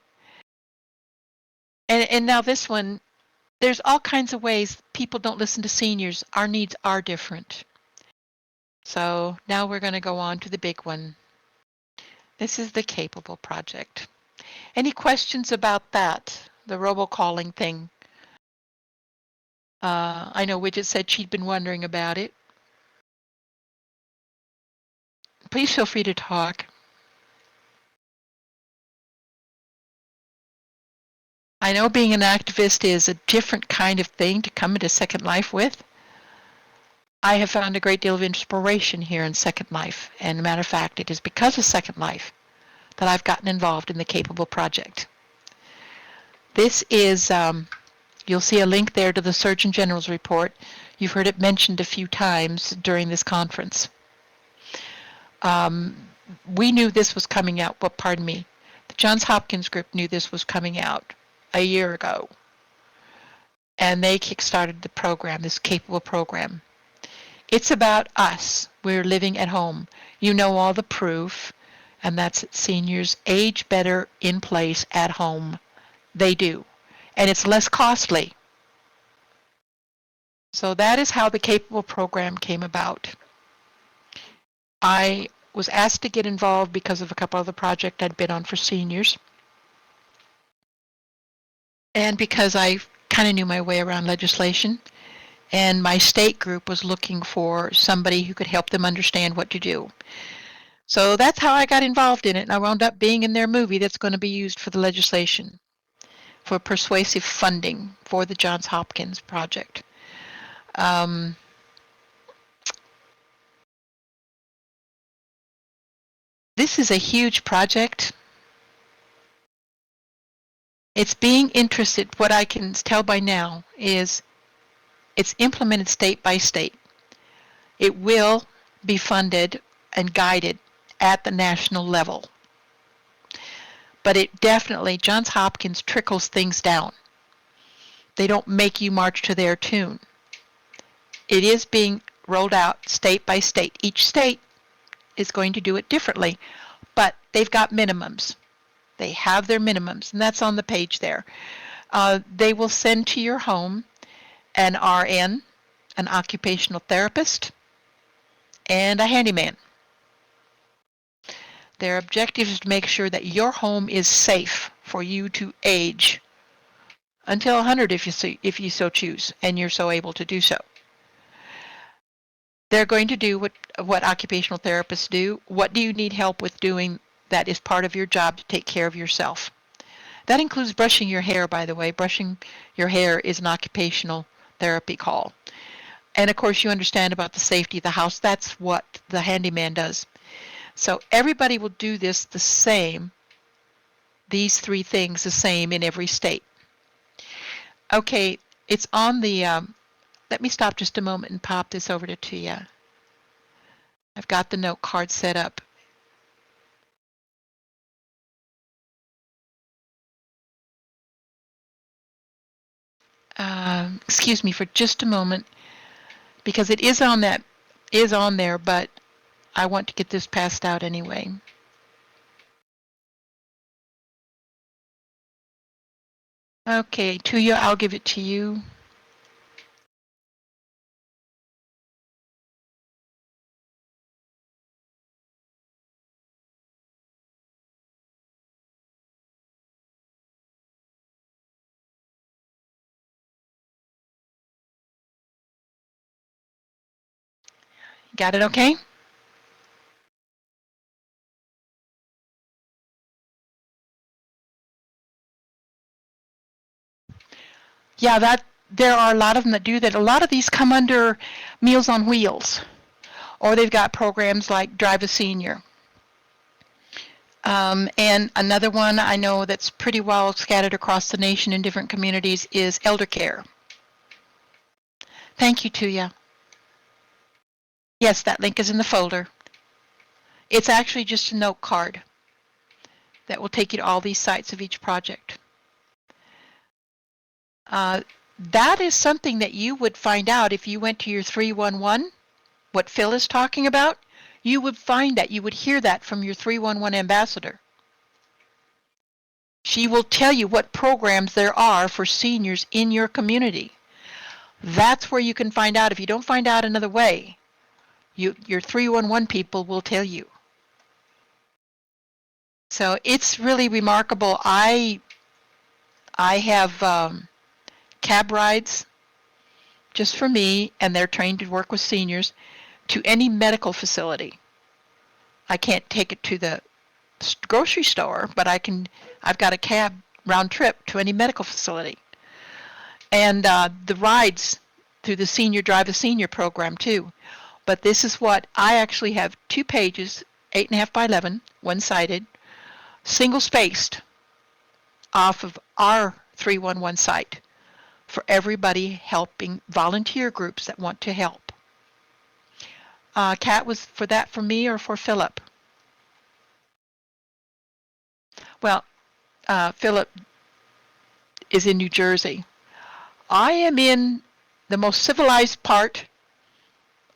And now this one, there's all kinds of ways people don't listen to seniors. Our needs are different. So now we're going to go on to the big one. This is the Capable Project. Any questions about that, the robocalling thing? I know Widget said she'd been wondering about it. Please feel free to talk. I know being an activist is a different kind of thing to come into Second Life with. I have found a great deal of inspiration here in Second Life, and a matter of fact, it is because of Second Life that I've gotten involved in the Capable Project. This is, you'll see a link there to the Surgeon General's report. You've heard it mentioned a few times during this conference. We knew this was coming out, well, pardon me, the Johns Hopkins group knew this was coming out a year ago, and they kickstarted the program, this Capable program. It's about us. We're living at home. You know all the proof, and that's that seniors age better in place at home. They do. And it's less costly. So that is how the Capable program came about. I was asked to get involved because of a couple other projects I'd been on for seniors, and because I kind of knew my way around legislation, and my state group was looking for somebody who could help them understand what to do. So that's how I got involved in it, and I wound up being in their movie that's going to be used for the legislation for persuasive funding for the Johns Hopkins project. This is a huge project. It's being interested. What I can tell by now is it's implemented state by state. It will be funded and guided at the national level. But it definitely, Johns Hopkins trickles things down. They don't make you march to their tune. It is being rolled out state by state. Each state is going to do it differently, but they've got minimums. They have their minimums, and that's on the page there. They will send to your home an RN, an occupational therapist, and a handyman. Their objective is to make sure that your home is safe for you to age until 100 if you so choose and you're so able to do so. They're going to do what occupational therapists do. What do you need help with doing that is part of your job to take care of yourself? That includes brushing your hair, by the way. Brushing your hair is an occupational therapy call. And of course, you understand about the safety of the house. That's what the handyman does. So everybody will do this the same, these three things the same in every state. Okay, it's on the, let me stop just a moment and pop this over to you. I've got the note card set up. Excuse me for just a moment, because it is on there, but I want to get this passed out anyway. Okay, Tuya, I'll give it to you. Got it okay? Yeah, there are a lot of them that do that. A lot of these come under Meals on Wheels, or they've got programs like Drive a Senior. And another one I know that's pretty well scattered across the nation in different communities is Elder Care. Thank you, Tuya. Yes, that link is in the folder. It's actually just a note card that will take you to all these sites of each project. That is something that you would find out if you went to your 311, what Phil is talking about. You would find that, you would hear that from your 311 ambassador. She will tell you what programs there are for seniors in your community. That's where you can find out. If you don't find out another way, your 311 people will tell you. So it's really remarkable. I have cab rides just for me, and they're trained to work with seniors, to any medical facility. I can't take it to the grocery store, but I've got a cab round trip to any medical facility. And the rides through the Senior Drive a Senior program too. But this is what I actually have 2 pages, 8.5 by 11, one-sided, single-spaced off of our 311 site for everybody helping volunteer groups that want to help. Kat, was for that for me or for Philip? Well, Philip is in New Jersey. I am in the most civilized part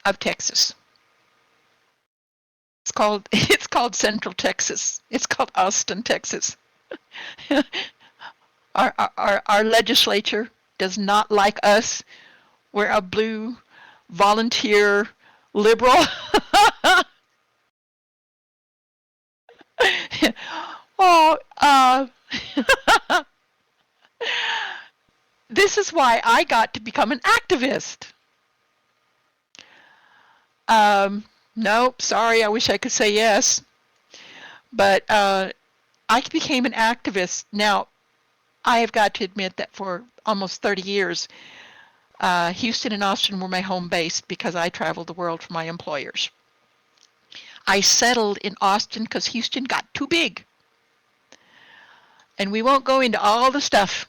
of Texas. It's called Central Texas. It's called Austin, Texas. Our legislature does not like us. We're a blue volunteer liberal. Oh, this is why I got to become an activist. Nope, sorry, I wish I could say yes. But I became an activist. Now, I have got to admit that for almost 30 years, Houston and Austin were my home base because I traveled the world for my employers. I settled in Austin because Houston got too big. And we won't go into all the stuff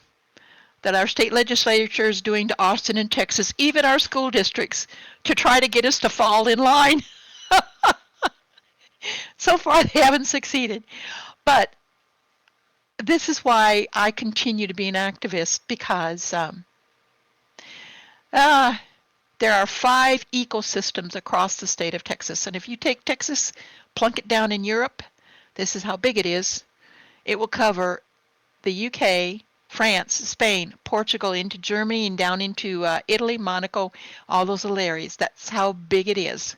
that our state legislature is doing to Austin and Texas, even our school districts, to try to get us to fall in line. So far, they haven't succeeded. But this is why I continue to be an activist, because uh, there are 5 ecosystems across the state of Texas. And if you take Texas, plunk it down in Europe, this is how big it is. It will cover the UK, France, Spain, Portugal, into Germany, and down into Italy, Monaco, all those little areas. That's how big it is.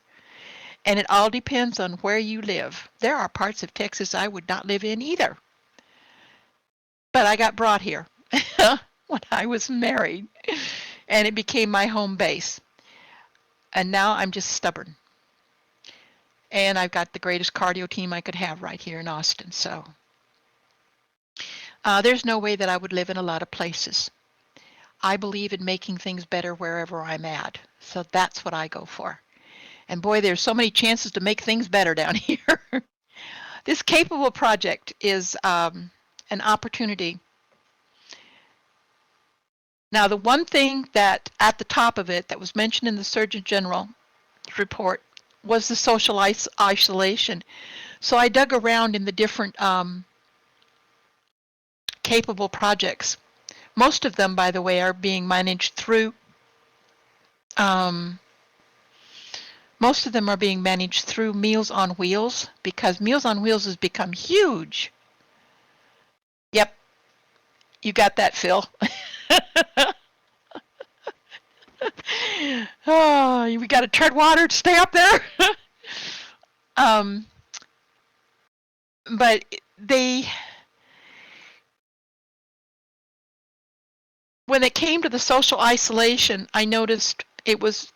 And it all depends on where you live. There are parts of Texas I would not live in either. But I got brought here when I was married, and it became my home base. And now I'm just stubborn. And I've got the greatest cardio team I could have right here in Austin. So there's no way that I would live in a lot of places. I believe in making things better wherever I'm at. So that's what I go for. And boy, there's so many chances to make things better down here. This Capable project is an opportunity. Now, the one thing that at the top of it that was mentioned in the Surgeon General's report was the social isolation. So I dug around in the different Capable projects. Most of them, by the way, are being managed through Meals on Wheels, because Meals on Wheels has become huge. Yep, you got that, Phil. Oh, we got to tread water to stay up there. But when it came to the social isolation, I noticed it was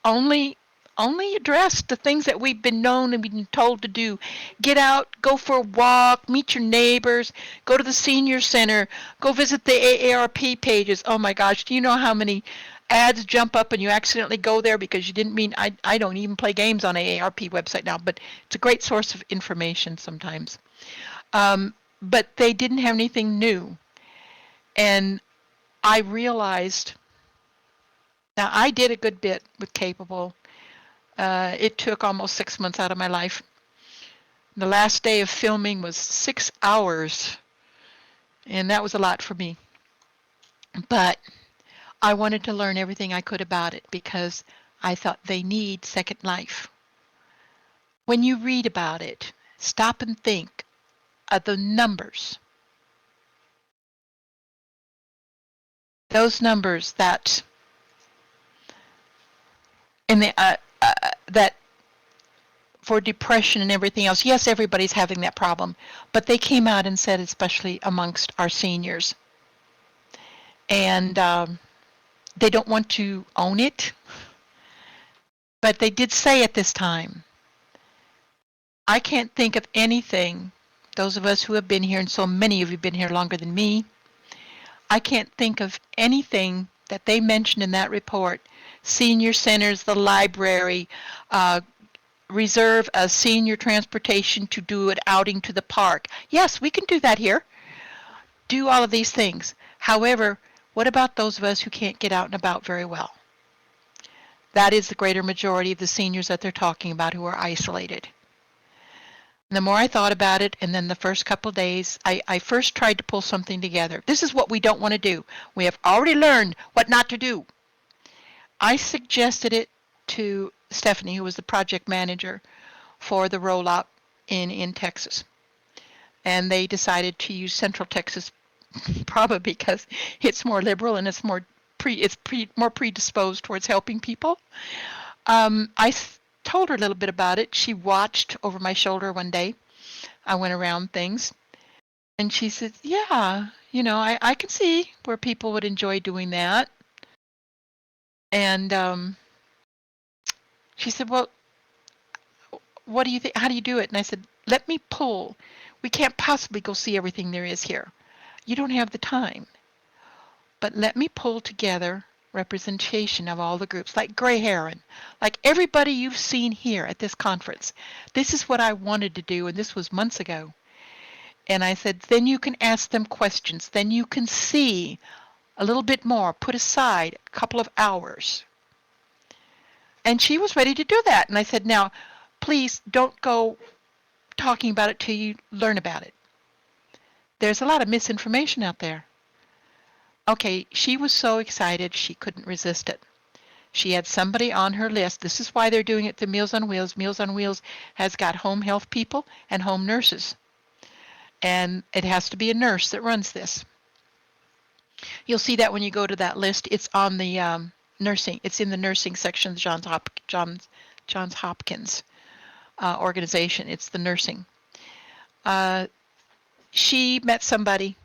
only addressed the things that we've been known and been told to do. Get out, go for a walk, meet your neighbors, go to the senior center, go visit the AARP pages. Oh my gosh, do you know how many ads jump up and you accidentally go there because you didn't mean? I don't even play games on AARP website now, but it's a great source of information sometimes. But they didn't have anything new. And I realized, now I did a good bit with Capable. It took almost 6 months out of my life. The last day of filming was 6 hours, and that was a lot for me. But I wanted to learn everything I could about it because I thought they need Second Life. When you read about it, stop and think of the numbers. Those numbers that that for depression and everything else. Yes, everybody's having that problem, but they came out and said, especially amongst our seniors, and they don't want to own it, but they did say at this time, I can't think of anything, those of us who have been here, and so many of you have been here longer than me, I can't think of anything that they mentioned in that report. Senior centers, the library, reserve a senior transportation to do an outing to the park. Yes, we can do that here. Do all of these things. However, what about those of us who can't get out and about very well? That is the greater majority of the seniors that they're talking about who are isolated. And the more I thought about it, and then the first couple of days, I first tried to pull something together. This is what we don't want to do. We have already learned what not to do. I suggested it to Stephanie, who was the project manager for the rollout in Texas. And they decided to use Central Texas, probably because it's more liberal and it's more predisposed towards helping people. I told her a little bit about it. She watched over my shoulder one day. I went around things, and she said, yeah, I can see where people would enjoy doing that. And she said, well, what do you think? How do you do it? And I said, let me pull. We can't possibly go see everything there is here. You don't have the time. But let me pull together representation of all the groups, like Gray Heron, like everybody you've seen here at this conference. This is what I wanted to do, and this was months ago. And I said, then you can ask them questions. Then you can see a little bit more. Put aside a couple of hours. And she was ready to do that. And I said, now, please don't go talking about it till you learn about it. There's a lot of misinformation out there. Okay, she was so excited she couldn't resist it. She had somebody on her list. This is why they're doing it through Meals on Wheels. Meals on Wheels has got home health people and home nurses. And it has to be a nurse that runs this. You'll see that when you go to that list. It's on the nursing. It's in the nursing section of the Johns Hopkins organization. It's the nursing. She met somebody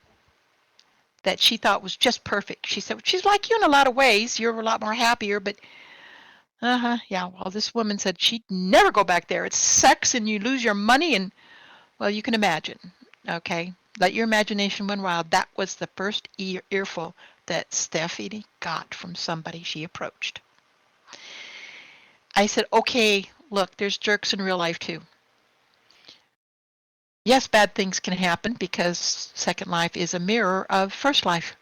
that she thought was just perfect. She said, she's like you in a lot of ways. You're a lot more happier, but yeah. Well, this woman said she'd never go back there. It's sex and you lose your money and, well, you can imagine. Okay. Let your imagination run wild. That was the first earful that Stephanie got from somebody she approached. I said, okay, look, there's jerks in real life too. Yes, bad things can happen because Second Life is a mirror of First Life.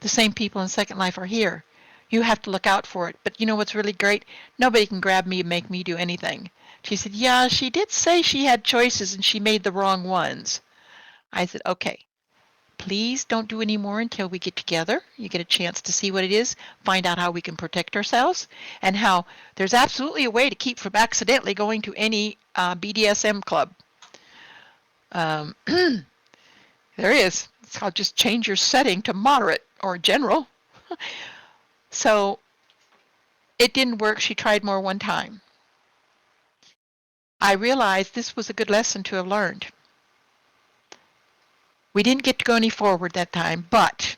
The same people in Second Life are here. You have to look out for it. But you know what's really great? Nobody can grab me and make me do anything. She said, yeah, she did say she had choices and she made the wrong ones. I said, okay, please don't do any more until we get together. You get a chance to see what it is, find out how we can protect ourselves, and how there's absolutely a way to keep from accidentally going to any BDSM club. There is. I'll just change your setting to moderate or general. So it didn't work. She tried more one time. I realized this was a good lesson to have learned. We didn't get to go any forward that time, but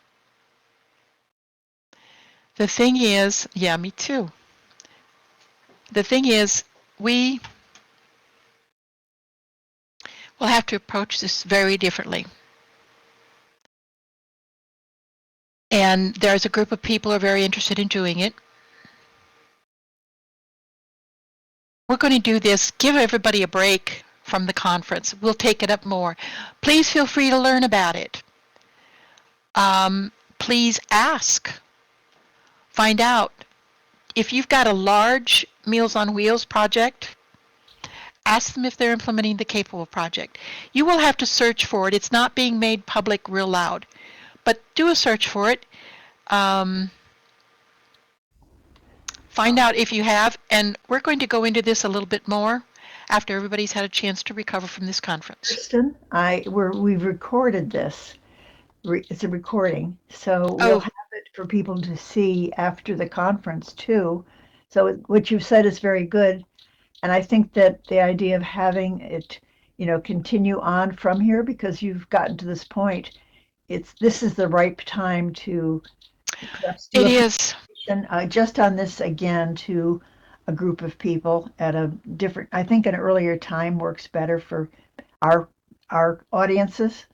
the thing is, yeah, me too. The thing is, we will have to approach this very differently. And there's a group of people who are very interested in doing it. We're going to do this, give everybody a break from the conference. We'll take it up more. Please feel free to learn about it. Please ask. Find out. If you've got a large Meals on Wheels project, ask them if they're implementing the Capable project. You will have to search for it. It's not being made public real loud. But do a search for it. Find out if you have, and we're going to go into this a little bit more after everybody's had a chance to recover from this conference. Kristen, we've recorded this. It's a recording, so we'll have it for people to see after the conference too. So what you've said is very good, and I think that the idea of having it, continue on from here because you've gotten to this point, this is the right time to perhaps do it is. Just on this again to a group of people at a different. I think an earlier time works better for our our audiences.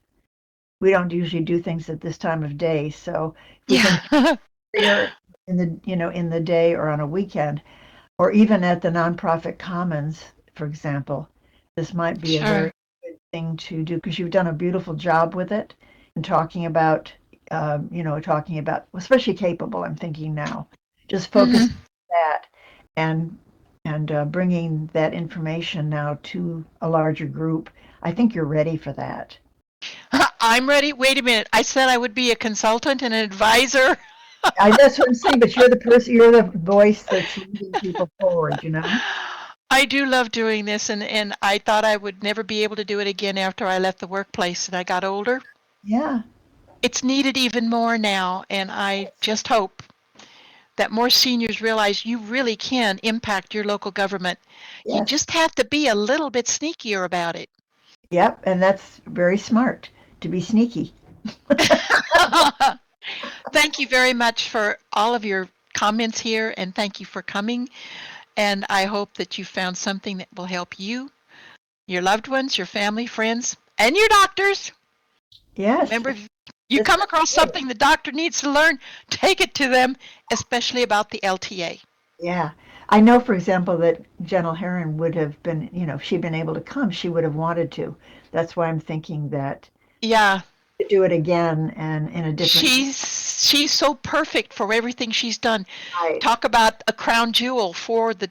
We don't usually do things at this time of day, so if we Yeah. can earlier in the in the day or on a weekend, or even at the nonprofit commons, for example, this might be a very Sure. good thing to do because you've done a beautiful job with it and talking about, especially Capable. I'm thinking now, just focus Mm-hmm. on that and bringing that information now to a larger group. I think you're ready for that. I'm ready. Wait a minute. I said I would be a consultant and an advisor. That's what I'm saying, but you're the voice that's leading people forward. I do love doing this, and I thought I would never be able to do it again after I left the workplace and I got older. Yeah. It's needed even more now, and I just hope that more seniors realize you really can impact your local government. You Yes. just have to be a little bit sneakier about it. Yep. And that's very smart to be sneaky. Thank you very much for all of your comments here, and thank you for coming. And I hope that you found something that will help you, your loved ones, your family, friends, and your doctors. Yes. Remember, if you This come is across good. something the doctor needs to learn, take it to them, especially about the LTA. Yeah. I know, for example, that Jenna Heron would have been, if she'd been able to come, she would have wanted to. That's why I'm thinking that Yeah. to do it again and in a different She's so perfect for everything she's done. right, Talk about a crown jewel for the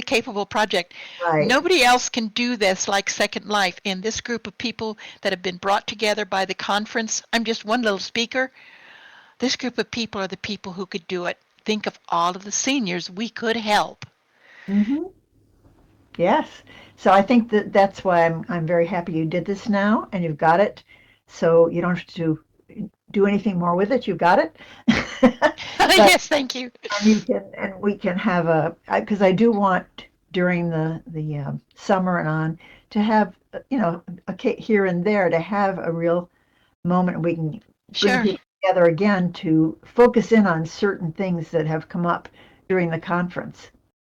Capable Project. right. Nobody else can do this like Second Life. And this group of people that have been brought together by the conference, I'm just one little speaker. This group of people are the people who could do it. Think of all of the seniors we could help. Hmm. Yes. So I think that that's why I'm very happy you did this now and you've got it. So you don't have to do anything more with it. You've got it. But Yes, thank you. and you can and we can have a because I do want during the summer and on to have here and there to have a real moment we can bring Sure. people together again to focus in on certain things that have come up during the conference.